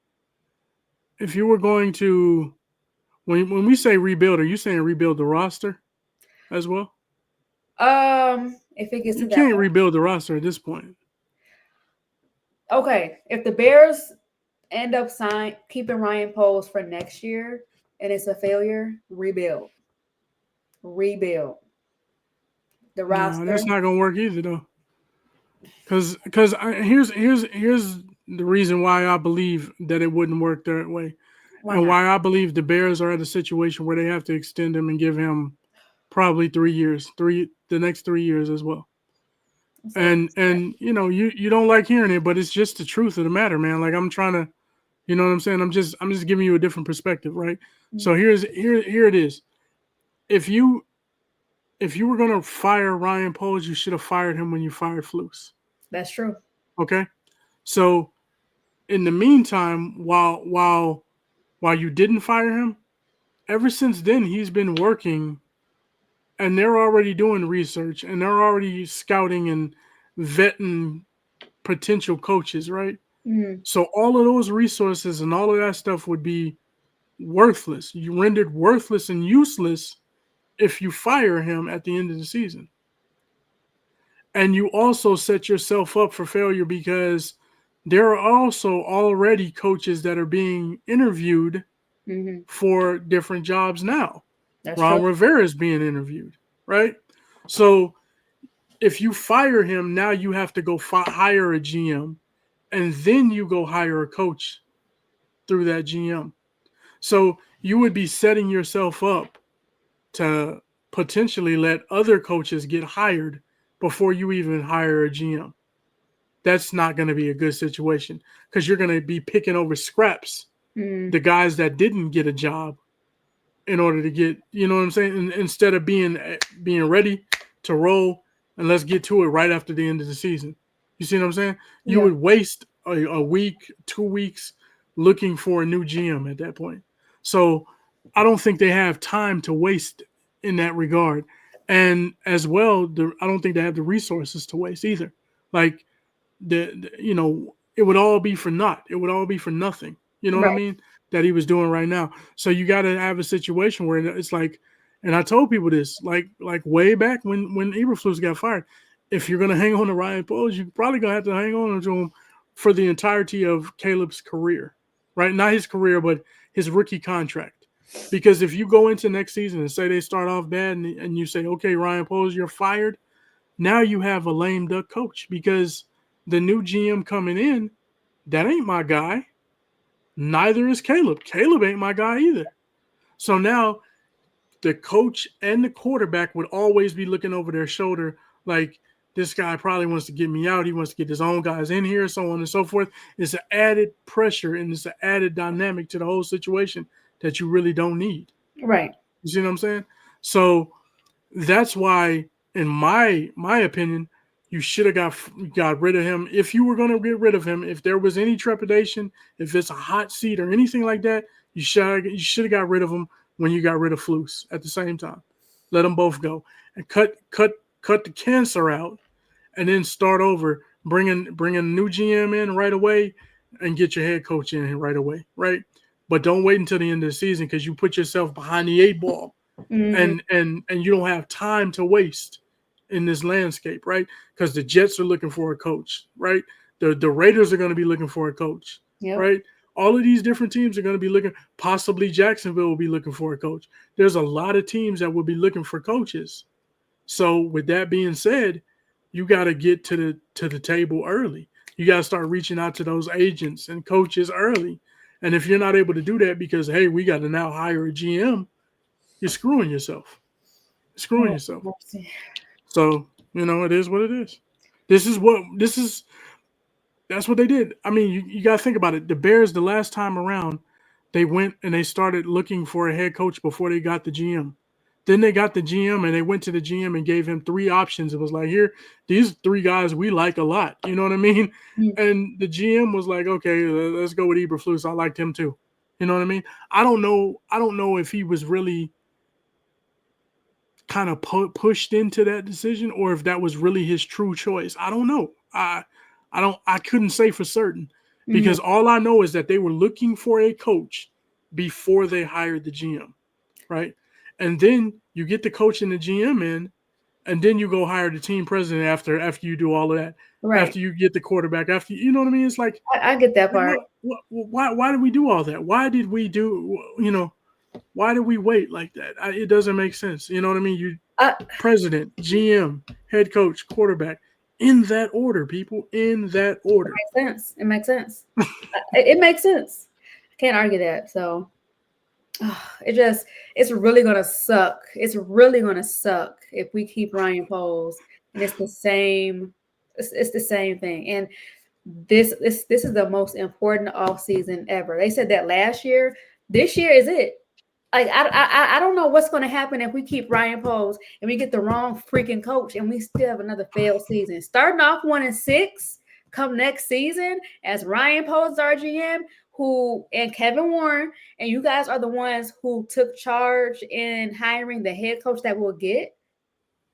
[SPEAKER 2] If you were going to when we say rebuild, are you saying rebuild the roster as well?
[SPEAKER 1] If it gets to
[SPEAKER 2] You
[SPEAKER 1] that
[SPEAKER 2] can't
[SPEAKER 1] point.
[SPEAKER 2] rebuild the roster at this point.
[SPEAKER 1] Okay. If the Bears end up keeping Ryan Poles for next year and it's a failure, rebuild. Rebuild. The
[SPEAKER 2] No, that's
[SPEAKER 1] roster.
[SPEAKER 2] not gonna work either though. Because here's the reason why I believe that it wouldn't work that way,
[SPEAKER 1] Why
[SPEAKER 2] and
[SPEAKER 1] not?
[SPEAKER 2] why I believe the Bears are at a situation where they have to extend him and give him probably 3 years, the next 3 years as well.
[SPEAKER 1] So
[SPEAKER 2] And you don't like hearing it, but it's just the truth of the matter, man. Like I'm trying to, you know what I'm saying? I'm just giving you a different perspective, right? So here it is. If you if you were gonna fire Ryan Poles, you should have fired him when you fired Flus.
[SPEAKER 1] that's true.
[SPEAKER 2] Okay, so in the meantime, while you didn't fire him, ever since then he's been working, and they're already doing research and they're already scouting and vetting potential coaches, right?
[SPEAKER 1] Mm,
[SPEAKER 2] So all of those resources and all of that stuff would be worthless. You rendered worthless and useless if you fire him at the end of the season. And you also set yourself up for failure because there are also already coaches that are being interviewed
[SPEAKER 1] hmm
[SPEAKER 2] for different jobs now.
[SPEAKER 1] That's true.
[SPEAKER 2] Ron Rivera is being interviewed, right? So if you fire him, now you have to go hire a GM, and then you go hire a coach through that GM. So you would be setting yourself up to potentially let other coaches get hired before you even hire a GM. That's not going to be a good situation because you're going to be picking over scraps
[SPEAKER 1] Mm,
[SPEAKER 2] the guys that didn't get a job in order to get, you know what I'm saying? Instead of being ready to roll and let's get to it right after the end of the season. You see what I'm saying? You
[SPEAKER 1] yeah.
[SPEAKER 2] would waste a week, 2 weeks looking for a new GM at that point. So I don't think they have time to waste in that regard. And as well, I don't think they have the resources to waste either. Like it would all be for naught. It would all be for nothing. You know what I
[SPEAKER 1] Right.
[SPEAKER 2] mean? That he was doing right now. So you got to have a situation where it's like, and I told people this like way back when Eberflus got fired. If you're gonna hang on to Ryan Poles, you're probably gonna have to hang on to him for the entirety of Caleb's career, right? Not his career, but his rookie contract. Because if you go into next season and say they start off bad and you say, okay, Ryan Poles, you're fired, now you have a lame duck coach because the new GM coming in, that ain't my guy. Neither is Caleb. Caleb ain't my guy either. So now the coach and the quarterback would always be looking over their shoulder like this guy probably wants to get me out. He wants to get his own guys in here, so on and so forth. It's an added pressure and it's an added dynamic to the whole situation that you really don't need.
[SPEAKER 1] Right.
[SPEAKER 2] You see what I'm saying? So that's why, in my opinion, you should have got rid of him. If you were going to get rid of him, if there was any trepidation, if it's a hot seat or anything like that, you should have got rid of him when you got rid of Flus at the same time. Let them both go and cut the cancer out, and then start over. Bring a new GM in right away, and get your head coach in right away, right? But don't wait until the end of the season because you put yourself behind the eight ball
[SPEAKER 1] hmm
[SPEAKER 2] and you don't have time to waste in this landscape, right? Because the Jets are looking for a coach, right? The Raiders are going to be looking for a coach,
[SPEAKER 1] Yep.
[SPEAKER 2] right? All of these different teams are going to be looking. Possibly Jacksonville will be looking for a coach. There's a lot of teams that will be looking for coaches. So with that being said, you got to get to the table early. You got to start reaching out to those agents and coaches early. And if you're not able to do that because hey, we got to now hire a GM, you're screwing yourself. Screwing
[SPEAKER 1] Oh,
[SPEAKER 2] yourself.
[SPEAKER 1] mercy.
[SPEAKER 2] So, it is what it is. This is that's what they did. I mean, you gotta think about it. The Bears the last time around, they went and they started looking for a head coach before they got the GM. Then they got the GM and they went to the GM and gave him three options. It was like, here, these three guys we like a lot. You know what I mean?
[SPEAKER 1] Mm.
[SPEAKER 2] And the GM was like, okay, let's go with Eberflus. I liked him too. You know what I mean? I don't know. I don't know if he was really kind of pushed into that decision or if that was really his true choice. I don't know. I don't. I couldn't say for certain
[SPEAKER 1] Mhm.
[SPEAKER 2] because all I know is that they were looking for a coach before they hired the GM, right? And then you get the coach and the GM in, and then you go hire the team president after you do all of that.
[SPEAKER 1] Right.
[SPEAKER 2] After you get the quarterback, after you know what I mean? It's
[SPEAKER 1] I get that
[SPEAKER 2] like
[SPEAKER 1] part.
[SPEAKER 2] why did we do all that? Why did we do why did we wait like that? It doesn't make sense. You know what I mean? You
[SPEAKER 1] I,
[SPEAKER 2] president, GM, head coach, quarterback, in that order, people, in that order.
[SPEAKER 1] makes sense. It makes sense. It makes sense. I can't argue that. So it's really gonna suck. It's really gonna suck if we keep Ryan Poles and it's the same. It's the same thing. And this is the most important off season ever. They said that last year. This year is it. Like I don't know what's going to happen if we keep Ryan Poles and we get the wrong freaking coach and we still have another failed season. Starting off 1-6, come next season as Ryan Poles our GM, who and Kevin Warren, and you guys are the ones who took charge in hiring the head coach that we'll get.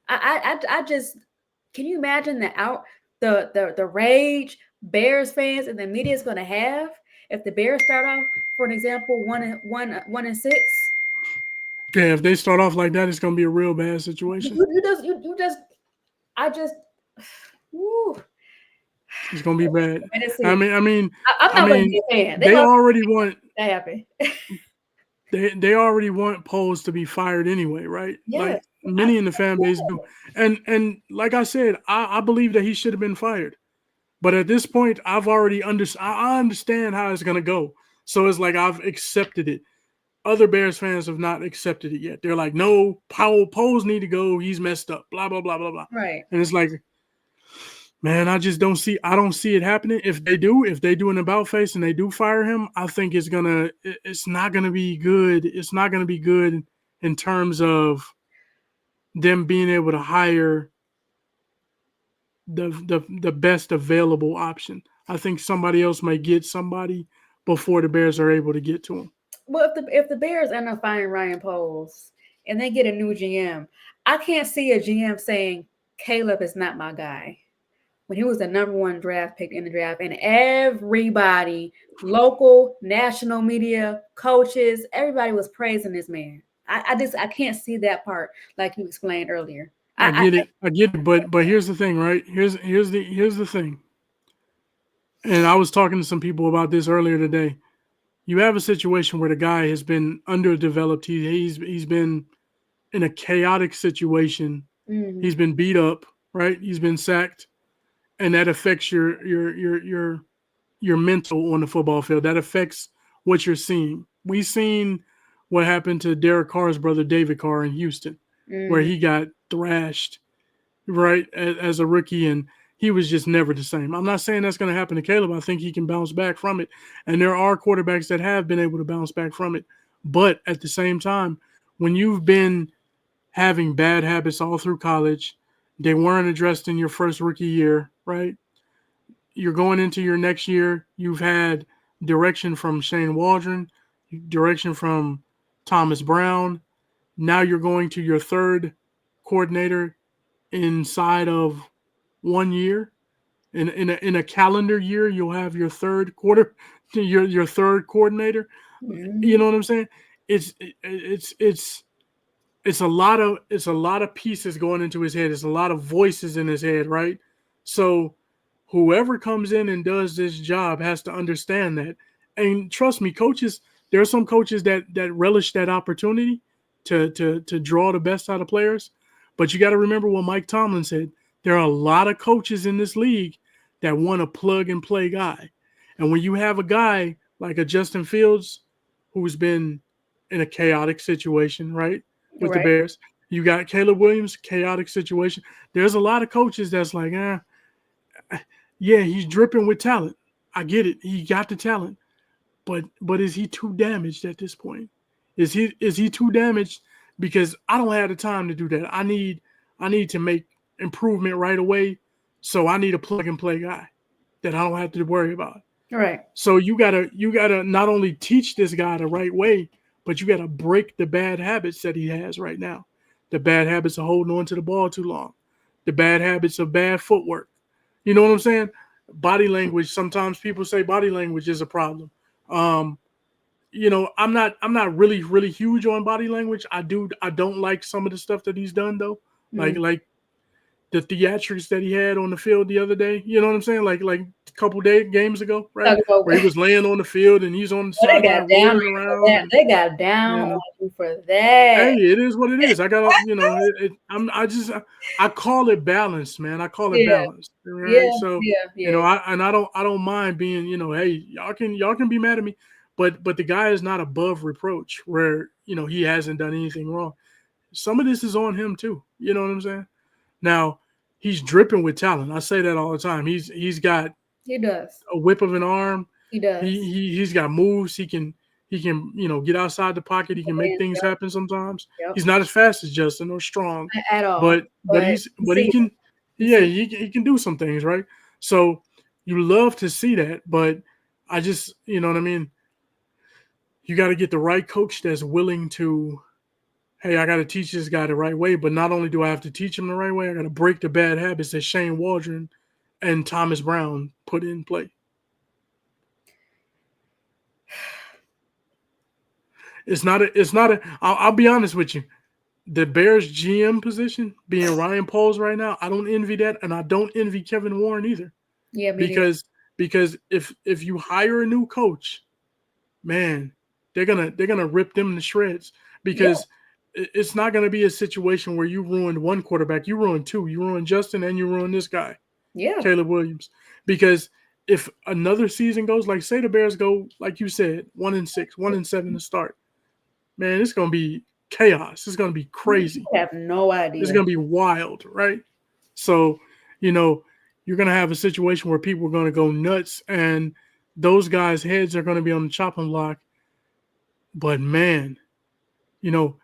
[SPEAKER 1] I just can you imagine the rage Bears fans and the media is going to have if the Bears start off, for an example, 1-6.
[SPEAKER 2] Yeah, if they start off like that, it's gonna be a real bad situation.
[SPEAKER 1] You just I just woo.
[SPEAKER 2] It's gonna be bad.
[SPEAKER 1] Man, let's
[SPEAKER 2] I
[SPEAKER 1] see.
[SPEAKER 2] mean, I mean,
[SPEAKER 1] I'm
[SPEAKER 2] I
[SPEAKER 1] not going to
[SPEAKER 2] mean,
[SPEAKER 1] be a fan. They
[SPEAKER 2] they
[SPEAKER 1] already
[SPEAKER 2] already want
[SPEAKER 1] that happen.
[SPEAKER 2] they already want Poles to be fired anyway, right?
[SPEAKER 1] Yes,
[SPEAKER 2] Like many in the fan base do. And like I said, I believe that he should have been fired. But at this point, I've already I understand how it's gonna go. So it's like I've accepted it. Other Bears fans have not accepted it yet. They're like, no, Poles need to go. He's messed up. Blah blah blah blah blah.
[SPEAKER 1] right.
[SPEAKER 2] And it's like, man, I just don't see. I don't see it happening. If they do an about face and they do fire him, I think it's not gonna be good. It's not gonna be good in terms of them being able to hire the best available option. I think somebody else may get somebody before the Bears are able to get to him.
[SPEAKER 1] Well, if the Bears end up firing Ryan Poles and they get a new GM, I can't see a GM saying Caleb is not my guy. When he was the number one draft pick in the draft, and everybody, local, national media, coaches, everybody was praising this man. I can't see that part like you explained earlier.
[SPEAKER 2] I get it. I get it. But here's the thing, right? Here's the thing. And I was talking to some people about this earlier today. You have a situation where the guy has been underdeveloped. He's been in a chaotic situation.
[SPEAKER 1] Mhm.
[SPEAKER 2] He's been beat up, right? He's been sacked, and that affects your mental on the football field. That affects what you're seeing. We seen what happened to Derek Carr's brother David Carr in Houston, where
[SPEAKER 1] Mhm.
[SPEAKER 2] he got thrashed right as a rookie, and he was just never the same. I'm not saying that's going to happen to Caleb. I think he can bounce back from it, and there are quarterbacks that have been able to bounce back from it. But at the same time, when you've been having bad habits all through college, they weren't addressed in your first rookie year, right? You're going into your next year. You've had direction from Shane Waldron, direction from Thomas Brown. Now you're going to your third coordinator inside of 1 year. In a calendar year, you'll have your third quarter, your third coordinator. You
[SPEAKER 1] Mhm.
[SPEAKER 2] know what I'm saying? It's it's a lot of pieces going into his head. It's a lot of voices in his head, right? So whoever comes in and does this job has to understand that. And trust me, coaches, there are some coaches that relish that opportunity to draw the best out of players. But you got to remember what Mike Tomlin said. There are a lot of coaches in this league that want a plug and play guy. And when you have a guy like a Justin Fields who's been in a chaotic situation, right? With the
[SPEAKER 1] Right.
[SPEAKER 2] Bears. You got Caleb Williams, chaotic situation. There's a lot of coaches that's like, yeah, he's dripping with talent. I get it. He got the talent. but is he too damaged at this point? Is he too damaged? Because I don't have the time to do that. I need to make improvement right away. So I need a plug and play guy that I don't have to worry about.
[SPEAKER 1] Right.
[SPEAKER 2] So you gotta not only teach this guy the right way, but you gotta break the bad habits that he has right now. The bad habits of holding on to the ball too long, the bad habits of bad footwork. You know what I'm saying? Body language. Sometimes people say body language is a problem. Um, I'm not really huge on body language. I don't like some of the stuff that he's done though. Like
[SPEAKER 1] Mm.
[SPEAKER 2] like the theatrics that he had on the field the other day. You know what I'm saying? Like a couple games ago, right?
[SPEAKER 1] Talk about
[SPEAKER 2] Where he was laying on the field and he's on the
[SPEAKER 1] oh, they got
[SPEAKER 2] sideline
[SPEAKER 1] down on
[SPEAKER 2] rolling
[SPEAKER 1] you for
[SPEAKER 2] around,
[SPEAKER 1] that.
[SPEAKER 2] and
[SPEAKER 1] They got down
[SPEAKER 2] you
[SPEAKER 1] on
[SPEAKER 2] know,
[SPEAKER 1] you for that.
[SPEAKER 2] hey, it is what it is. I gotta, I call it balance, man. I call it
[SPEAKER 1] Yeah,
[SPEAKER 2] balance, right?
[SPEAKER 1] yeah,
[SPEAKER 2] So,
[SPEAKER 1] yeah, yeah,
[SPEAKER 2] I don't mind being, hey, y'all can be mad at me, but the guy is not above reproach where he hasn't done anything wrong. Some of this is on him too. You know what I'm saying? Now, he's dripping with talent. I say that all the time. He's got
[SPEAKER 1] he does.
[SPEAKER 2] a whip of an arm.
[SPEAKER 1] He
[SPEAKER 2] He,
[SPEAKER 1] does.
[SPEAKER 2] he he's got moves. He can get outside the pocket. He can make
[SPEAKER 1] Hands,
[SPEAKER 2] things
[SPEAKER 1] yep,
[SPEAKER 2] happen sometimes.
[SPEAKER 1] yep.
[SPEAKER 2] He's not as fast as Justin or strong,
[SPEAKER 1] At all.
[SPEAKER 2] but
[SPEAKER 1] But
[SPEAKER 2] he's
[SPEAKER 1] you
[SPEAKER 2] but he
[SPEAKER 1] see it.
[SPEAKER 2] can,
[SPEAKER 1] You
[SPEAKER 2] yeah,
[SPEAKER 1] see it.
[SPEAKER 2] he can do some things, right? So you love to see that, but I just, what I mean, you got to get the right coach that's willing to, hey, I got to teach this guy the right way, but not only do I have to teach him the right way, I got to break the bad habits that Shane Waldron and Thomas Brown put in play. I'll be honest with you. The Bears GM position being Ryan Poles right now, I don't envy that, and I don't envy Kevin Warren either.
[SPEAKER 1] Yeah, me neither.
[SPEAKER 2] Because if you hire a new coach, man, they're gonna rip them to shreds
[SPEAKER 1] Yeah,
[SPEAKER 2] because it's not gonna be a situation where you ruined one quarterback, you ruined two, you ruined Justin, and you ruined this guy,
[SPEAKER 1] yeah,
[SPEAKER 2] Caleb Williams. Because if another season goes, like say the Bears go, like you said, 1-6, 1-7 to start, man, it's gonna be chaos. It's gonna be
[SPEAKER 1] you
[SPEAKER 2] crazy.
[SPEAKER 1] have no
[SPEAKER 2] It's
[SPEAKER 1] idea.
[SPEAKER 2] gonna be wild, right? So, you know, you're gonna have a situation where people are gonna go nuts, and those guys' heads are gonna be on the chopping block. But man, you know,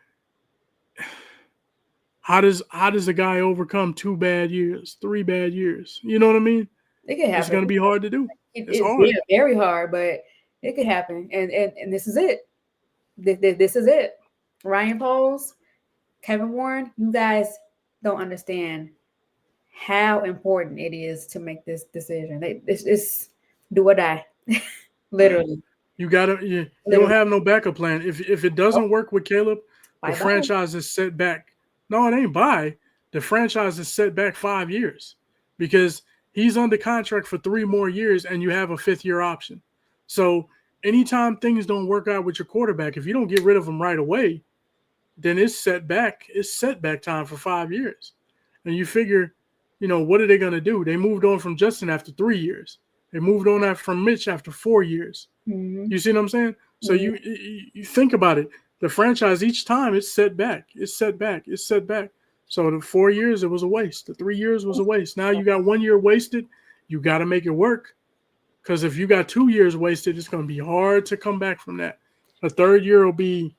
[SPEAKER 2] how does a guy overcome 2 bad years, 3 bad years? You know what I mean?
[SPEAKER 1] It could
[SPEAKER 2] It's
[SPEAKER 1] happen.
[SPEAKER 2] gonna be hard to do. It's
[SPEAKER 1] It's
[SPEAKER 2] hard.
[SPEAKER 1] yeah, very hard, but it could happen. And this is it. This is it. Ryan Poles, Kevin Warren, you guys don't understand how important it is to make this decision. It's do or die.
[SPEAKER 2] Yeah.
[SPEAKER 1] Literally.
[SPEAKER 2] You don't
[SPEAKER 1] Literally.
[SPEAKER 2] have no backup plan. If it
[SPEAKER 1] Oh,
[SPEAKER 2] doesn't work with Caleb, the
[SPEAKER 1] bye bye.
[SPEAKER 2] franchise is set back. No, it ain't bye. The franchise is set back 5 years because he's under contract for 3 more years, and you have a fifth year option. So anytime things don't work out with your quarterback, if you don't get rid of him right away, then it's set back. It's setback time for 5 years. And you figure, what are they going to do? They moved on from Justin after 3 years. They moved on from Mitch after 4 years.
[SPEAKER 1] Hmm.
[SPEAKER 2] You see what I'm saying? So
[SPEAKER 1] Hmm.
[SPEAKER 2] you think about it. The franchise each time it's set back. It's set back. It's set back. So the 4 years it was a waste. The 3 years was a waste. Now you got 1 year wasted. You got to make it work. Because if you got 2 years wasted, it's going to be hard to come back from that. A third year will be,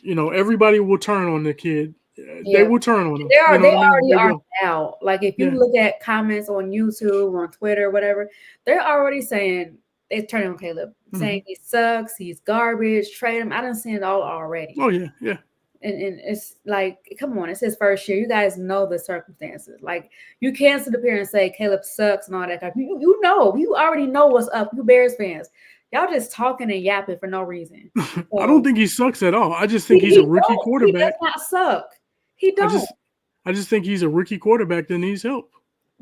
[SPEAKER 2] everybody will turn on the kid. They
[SPEAKER 1] Yeah.
[SPEAKER 2] will turn on him.
[SPEAKER 1] They
[SPEAKER 2] You
[SPEAKER 1] are
[SPEAKER 2] know
[SPEAKER 1] they
[SPEAKER 2] what I mean?
[SPEAKER 1] already
[SPEAKER 2] They
[SPEAKER 1] are
[SPEAKER 2] will.
[SPEAKER 1] now. Like if you
[SPEAKER 2] Yeah.
[SPEAKER 1] look at comments on YouTube, on Twitter, whatever, they're already saying they're turning on Caleb, saying
[SPEAKER 2] Hmm.
[SPEAKER 1] he sucks, he's garbage, trade him. I done seen it all already.
[SPEAKER 2] Oh yeah, yeah.
[SPEAKER 1] And it's like, come on, it's his first year. You guys know the circumstances. Like you can't sit up here and say Caleb sucks and all that kind of, you already know what's up. You Bears fans. Y'all just talking and yapping for no reason.
[SPEAKER 2] I don't
[SPEAKER 1] So
[SPEAKER 2] think he sucks at all. I just think he's a rookie
[SPEAKER 1] he does
[SPEAKER 2] quarterback.
[SPEAKER 1] not suck. He
[SPEAKER 2] I
[SPEAKER 1] don't.
[SPEAKER 2] just I just think he's a rookie quarterback that needs help.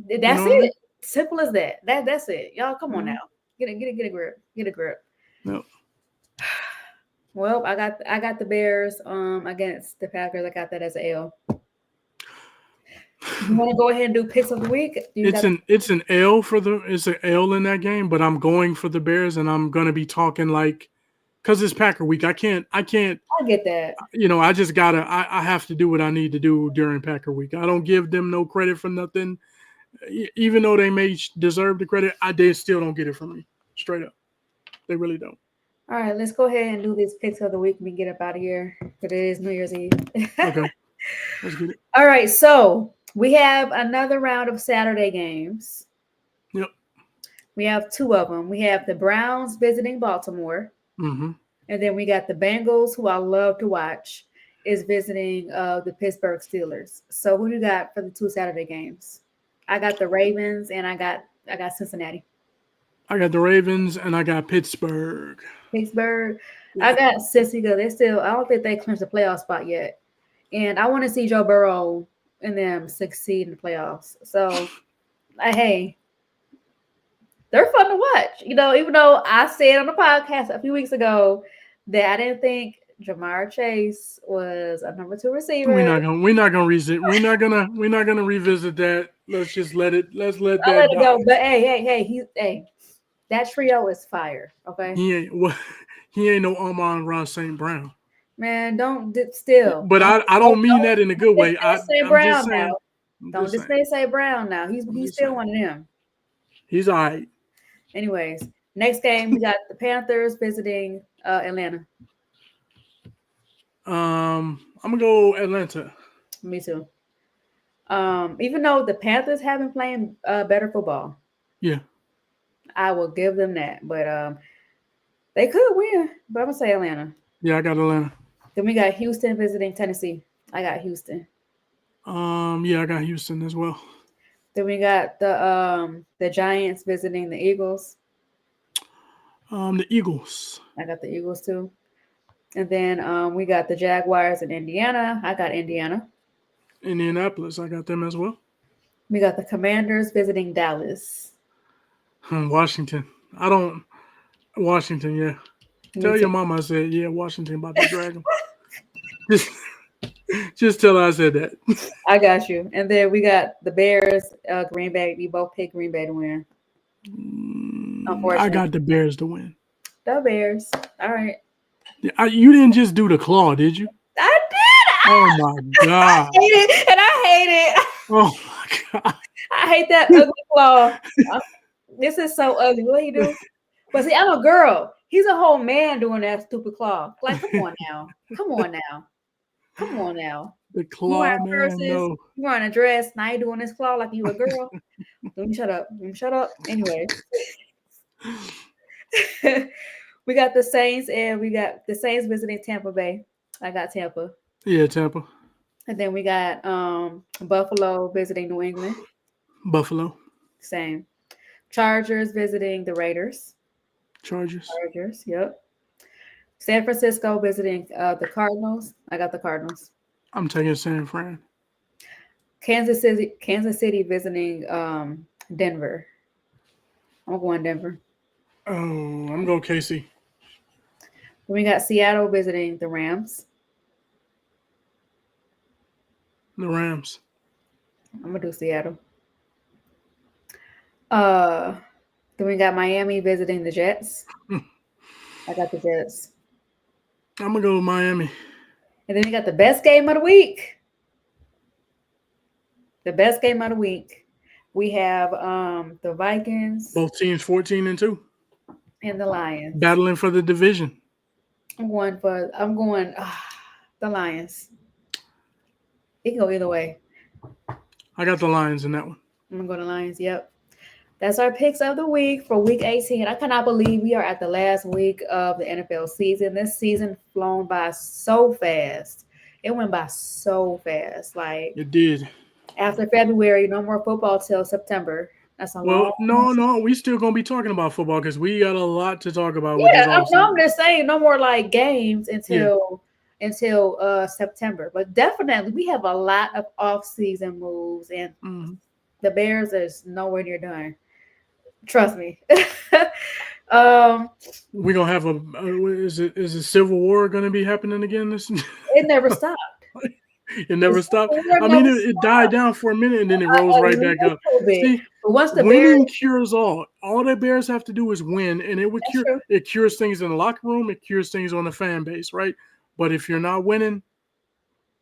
[SPEAKER 2] You
[SPEAKER 1] That's
[SPEAKER 2] know what I mean?
[SPEAKER 1] it. Simple as that. That's it. Y'all, come on now.
[SPEAKER 2] Mhm.
[SPEAKER 1] Get a grip. Get a grip.
[SPEAKER 2] No.
[SPEAKER 1] Well, I got the Bears against the Packers. I got that as an L. You want to go ahead and do picks of the week? You
[SPEAKER 2] It's
[SPEAKER 1] got
[SPEAKER 2] an L for the it's an L in that game, but I'm going for the Bears, and I'm gonna be talking like because it's Packer week. I can't.
[SPEAKER 1] I get that.
[SPEAKER 2] I just gotta. I have to do what I need to do during Packer week. I don't give them no credit for nothing, even though they may deserve the credit. They still don't get it from me. Straight up, they really don't.
[SPEAKER 1] All right, let's go ahead and do these picks of the week and we get up out of here. But it is New Year's Eve.
[SPEAKER 2] Okay, let's get it.
[SPEAKER 1] All right, so we have another round of Saturday games.
[SPEAKER 2] Yep.
[SPEAKER 1] We have two of them. We have the Browns visiting Baltimore,
[SPEAKER 2] Mm-hmm.
[SPEAKER 1] and then we got the Bengals, who I love to watch, is visiting the Pittsburgh Steelers. So who do you got for the two Saturday games? I got the Ravens, and I got Cincinnati.
[SPEAKER 2] I got the Ravens and I got Pittsburgh.
[SPEAKER 1] Pittsburgh. I
[SPEAKER 2] Yeah.
[SPEAKER 1] got Cincy because they still. I don't think they clinched the playoff spot yet, and I want to see Joe Burrow and them succeed in the playoffs. So, hey, they're fun to watch. Even though I said on the podcast a few weeks ago that I didn't think Jamar Chase was a number two receiver.
[SPEAKER 2] We're not gonna revisit that. Let's just let it. Let's let
[SPEAKER 1] I let
[SPEAKER 2] that
[SPEAKER 1] it go.
[SPEAKER 2] die.
[SPEAKER 1] But hey, that trio is fire. Okay,
[SPEAKER 2] He ain't what he ain't no Amon-Ra St. Brown.
[SPEAKER 1] man, don't still
[SPEAKER 2] But
[SPEAKER 1] don't
[SPEAKER 2] I don't mean that in a good way.
[SPEAKER 1] dismiss St.
[SPEAKER 2] I'm just
[SPEAKER 1] Brown now.
[SPEAKER 2] saying. I'm
[SPEAKER 1] Don't
[SPEAKER 2] just saying.
[SPEAKER 1] dismiss St. Brown now. He's
[SPEAKER 2] I'm
[SPEAKER 1] he's
[SPEAKER 2] just
[SPEAKER 1] still
[SPEAKER 2] saying.
[SPEAKER 1] one of them.
[SPEAKER 2] He's all right.
[SPEAKER 1] Anyways, next game we got the Panthers visiting Atlanta.
[SPEAKER 2] I'm gonna go Atlanta.
[SPEAKER 1] Me too. Even though the Panthers have been playing better football,
[SPEAKER 2] Yeah.
[SPEAKER 1] I will give them that. But they could win. But I'm gonna say Atlanta.
[SPEAKER 2] Yeah, I got Atlanta.
[SPEAKER 1] Then we got Houston visiting Tennessee. I got Houston.
[SPEAKER 2] Yeah, I got Houston as well.
[SPEAKER 1] Then we got the Giants visiting the Eagles.
[SPEAKER 2] The Eagles.
[SPEAKER 1] I got the Eagles too. And then we got the Jaguars in Indiana. I got Indiana.
[SPEAKER 2] Indianapolis. I got them as well.
[SPEAKER 1] We got the Commanders visiting Dallas.
[SPEAKER 2] Washington. I don't. Washington. Yeah.
[SPEAKER 1] Me
[SPEAKER 2] Tell your
[SPEAKER 1] too.
[SPEAKER 2] mama I said yeah. Washington about to drag them. Just, just tell her I said that.
[SPEAKER 1] I got you. And then we got the Bears, Green Bay. We both picked Green Bay to win.
[SPEAKER 2] I
[SPEAKER 1] Unfortunately,
[SPEAKER 2] got the Bears to win.
[SPEAKER 1] the Bears. All right.
[SPEAKER 2] You didn't just do the claw, did you?
[SPEAKER 1] I did.
[SPEAKER 2] Oh my god.
[SPEAKER 1] I hate it, and I hate it.
[SPEAKER 2] Oh my god.
[SPEAKER 1] I hate that ugly claw. I'm- this is so ugly. What he do? But see, I'm a girl. He's a whole man doing that stupid claw. Like, come on now. Come on now. Come on now.
[SPEAKER 2] The
[SPEAKER 1] You wearing
[SPEAKER 2] claw, man.
[SPEAKER 1] purses.
[SPEAKER 2] No.
[SPEAKER 1] You wearing a dress. Now you doing this claw like you a girl. Let me shut up. Let me shut up. Anyway. We got the Saints and we got the Saints visiting Tampa Bay. I got Tampa.
[SPEAKER 2] Yeah, Tampa.
[SPEAKER 1] And then we got Buffalo visiting New England.
[SPEAKER 2] Buffalo.
[SPEAKER 1] Same. Chargers visiting the Raiders.
[SPEAKER 2] Chargers.
[SPEAKER 1] Chargers, yep. San Francisco visiting the Cardinals. I got the Cardinals.
[SPEAKER 2] I'm taking San Fran.
[SPEAKER 1] Kansas City visiting Denver. I'm going Denver.
[SPEAKER 2] Oh, I'm going KC.
[SPEAKER 1] Then we got Seattle visiting the Rams.
[SPEAKER 2] The Rams.
[SPEAKER 1] I'm gonna do Seattle. Uh then we got Miami visiting the Jets. I got the Jets.
[SPEAKER 2] I'm gonna go with Miami.
[SPEAKER 1] And then we got the best game of the week. The best game of the week. We have the Vikings
[SPEAKER 2] Both teams 14-2,
[SPEAKER 1] and the Lions.
[SPEAKER 2] battling for the division.
[SPEAKER 1] I'm going the Lions. It can go either way.
[SPEAKER 2] I got the Lions in that one.
[SPEAKER 1] I'm gonna go to Lions. Yep. That's our picks of the week for week 18. I cannot believe we are at the last week of the NFL season. This season flown by so fast. It went by so fast. Like
[SPEAKER 2] It did.
[SPEAKER 1] after February, no more football till September. That's a
[SPEAKER 2] Well,
[SPEAKER 1] long.
[SPEAKER 2] no, we still gonna be talking about football because we got a lot to talk about with
[SPEAKER 1] Yeah,
[SPEAKER 2] this offseason.
[SPEAKER 1] I'm just saying no more like games
[SPEAKER 2] Yeah.
[SPEAKER 1] until September. But definitely we have a lot of off-season moves, and the Bears is nowhere near done. Trust me.
[SPEAKER 2] We're gonna have is a civil war gonna be happening again?
[SPEAKER 1] It never stopped.
[SPEAKER 2] It never stopped. I
[SPEAKER 1] Never
[SPEAKER 2] mean, it died down for a minute and then it rose
[SPEAKER 1] a
[SPEAKER 2] right back up.
[SPEAKER 1] little bit.
[SPEAKER 2] See,
[SPEAKER 1] But once the
[SPEAKER 2] winning
[SPEAKER 1] Bears,
[SPEAKER 2] cures all. All the Bears have to do is win, and it would
[SPEAKER 1] that's
[SPEAKER 2] cure.
[SPEAKER 1] true.
[SPEAKER 2] It cures things in the locker room. It cures things on the fan base, right? But if you're not winning,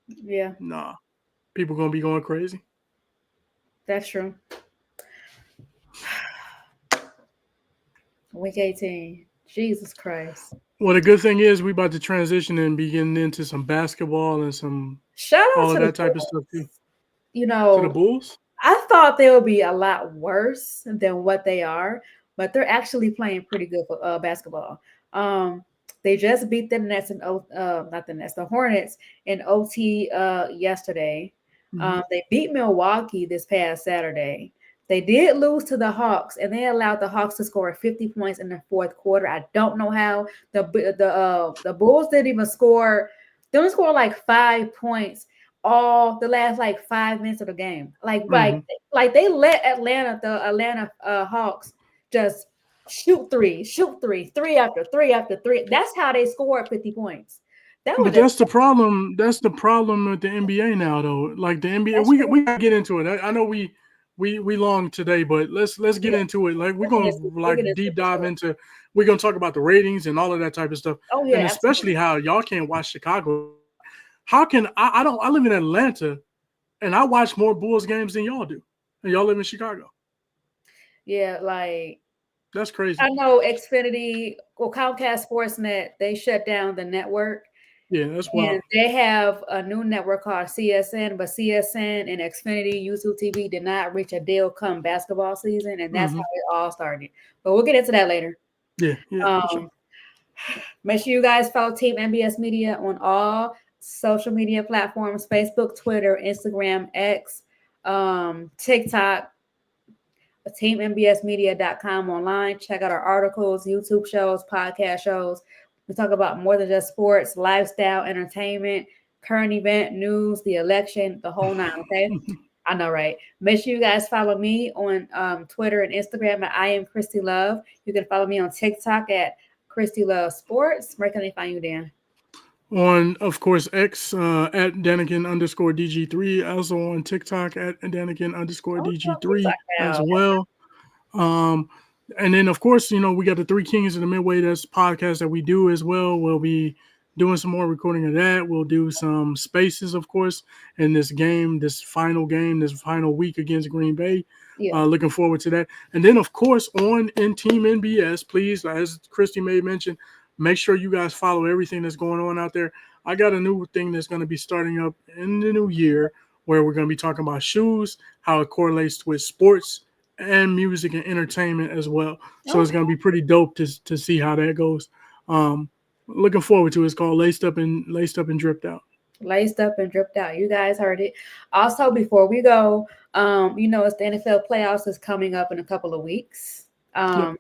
[SPEAKER 1] Yeah,
[SPEAKER 2] nah, people gonna be going crazy.
[SPEAKER 1] that's true. Week 18. Jesus Christ.
[SPEAKER 2] Well, the good thing is we about to transition and be getting into some basketball and some
[SPEAKER 1] Shout out
[SPEAKER 2] all of
[SPEAKER 1] to the
[SPEAKER 2] that type of stuff too.
[SPEAKER 1] Bulls. You
[SPEAKER 2] To the
[SPEAKER 1] know,
[SPEAKER 2] Bulls.
[SPEAKER 1] I thought they would be a lot worse than what they are, but they're actually playing pretty good for, basketball. Um, they just beat the Nets and not the Nets, the Hornets in OT yesterday.
[SPEAKER 2] Mm-hmm.
[SPEAKER 1] They beat Milwaukee this past Saturday. They did lose to the Hawks, and they allowed the Hawks to score 50 points in the fourth quarter. I don't know how the Bulls didn't even score. They only scored like 5 points all the last like 5 minutes of the game.
[SPEAKER 2] Mm-hmm.
[SPEAKER 1] Like they let the Atlanta Hawks just shoot three after three after three. That's how they scored 50 points. That was
[SPEAKER 2] But
[SPEAKER 1] just
[SPEAKER 2] that's the problem. That's the problem with the NBA now, though. Like the NBA,
[SPEAKER 1] that's true.
[SPEAKER 2] we gotta get into it. I know we long today, but let's get
[SPEAKER 1] Yeah,
[SPEAKER 2] into it. Like we're
[SPEAKER 1] let's get
[SPEAKER 2] gonna
[SPEAKER 1] into we'll
[SPEAKER 2] like
[SPEAKER 1] get into it
[SPEAKER 2] deep
[SPEAKER 1] for
[SPEAKER 2] dive
[SPEAKER 1] sure.
[SPEAKER 2] into. We're gonna talk about the ratings and all of that type of stuff,
[SPEAKER 1] Oh
[SPEAKER 2] and
[SPEAKER 1] yeah,
[SPEAKER 2] especially
[SPEAKER 1] absolutely.
[SPEAKER 2] how y'all can't watch Chicago. How can I don't I live in Atlanta and I watch more Bulls games than y'all do, and y'all live in Chicago.
[SPEAKER 1] Yeah, like
[SPEAKER 2] That's crazy.
[SPEAKER 1] I know Xfinity or Comcast Sportsnet, they shut down the network.
[SPEAKER 2] Yeah, that's
[SPEAKER 1] And
[SPEAKER 2] wild.
[SPEAKER 1] they have a new network called CSN, but CSN and Xfinity, YouTube TV did not reach a deal come basketball season, and that's how
[SPEAKER 2] Hmm.
[SPEAKER 1] it all started. But we'll get into that later.
[SPEAKER 2] Yeah, yeah, for sure.
[SPEAKER 1] Um, Make sure you guys follow Team MBS Media on all social media platforms: Facebook, Twitter, Instagram, X, TikTok, teammbsmedia.com online. Check out our articles, YouTube shows, podcast shows. We talk about more than just sports, lifestyle, entertainment, current event, news, the election, the whole nine. Okay. I know, right? Make sure you guys follow me on Twitter and Instagram at I am Kristy Love. You can follow me on TikTok at Kristy Love Sports. Where can they find you, Dan?
[SPEAKER 2] On, of course, X at Daniken underscore DG3. Also on TikTok at Daniken underscore
[SPEAKER 1] Oh, you're on TikTok
[SPEAKER 2] DG3 as
[SPEAKER 1] now.
[SPEAKER 2] well. Um, and then, of course, we got the Three Kings of the Midway. That's podcast that we do as well. We'll be doing some more recording of that. We'll do some spaces, of course, in this game, this final week against Green Bay.
[SPEAKER 1] Yeah.
[SPEAKER 2] Looking forward to that. And then, of course, on in Team NBS, please, as Kristy may mention, make sure you guys follow everything that's going on out there. I got a new thing that's going to be starting up in the new year where we're going to be talking about shoes, how it correlates with sports and music and entertainment as well. So it's
[SPEAKER 1] Okay.
[SPEAKER 2] going to be pretty dope to see how that goes. Um, Looking forward to it. It's called Laced Up and Dripped Out.
[SPEAKER 1] Laced up and dripped out. You guys heard it. Also, before we go, it's the NFL playoffs is coming up in a couple of weeks.
[SPEAKER 2] Yep.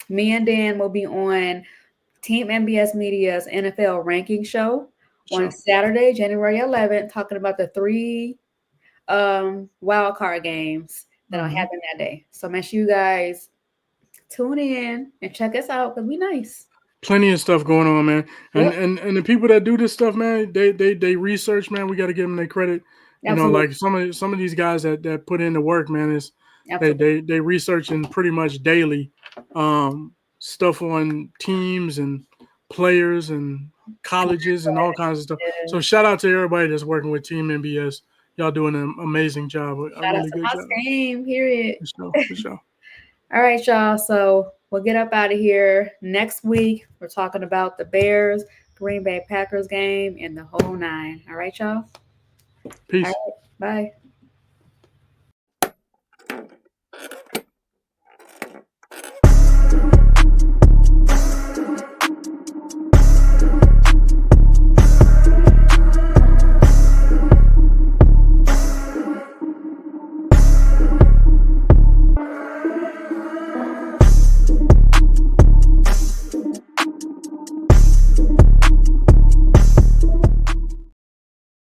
[SPEAKER 1] Me and Dan will be on Team MBS Media's NFL ranking show on
[SPEAKER 2] Sure.
[SPEAKER 1] Saturday, January 11th, talking about the three wild card games that'll
[SPEAKER 2] Mm-hmm.
[SPEAKER 1] happen that day. So make sure you guys tune in and check us out because we nice.
[SPEAKER 2] Plenty of stuff going on, man. And
[SPEAKER 1] Yep,
[SPEAKER 2] and the people that do this stuff, man, they research, man. We got to give them their credit.
[SPEAKER 1] absolutely,
[SPEAKER 2] Like some of these guys that put in the work, man, is
[SPEAKER 1] absolutely.
[SPEAKER 2] they researching pretty much daily stuff on teams and players and colleges and all kinds of stuff.
[SPEAKER 1] Yeah.
[SPEAKER 2] So shout out to everybody that's working with Team MBS. Y'all doing an amazing job, a
[SPEAKER 1] Shout out
[SPEAKER 2] really
[SPEAKER 1] to
[SPEAKER 2] good
[SPEAKER 1] my
[SPEAKER 2] job.
[SPEAKER 1] team. Period.
[SPEAKER 2] For sure, for sure.
[SPEAKER 1] All right, y'all. So we'll get up out of here. Next week, we're talking about the Bears, Green Bay Packers game, and the whole nine. All right, y'all. All
[SPEAKER 2] Peace.
[SPEAKER 1] right. Bye.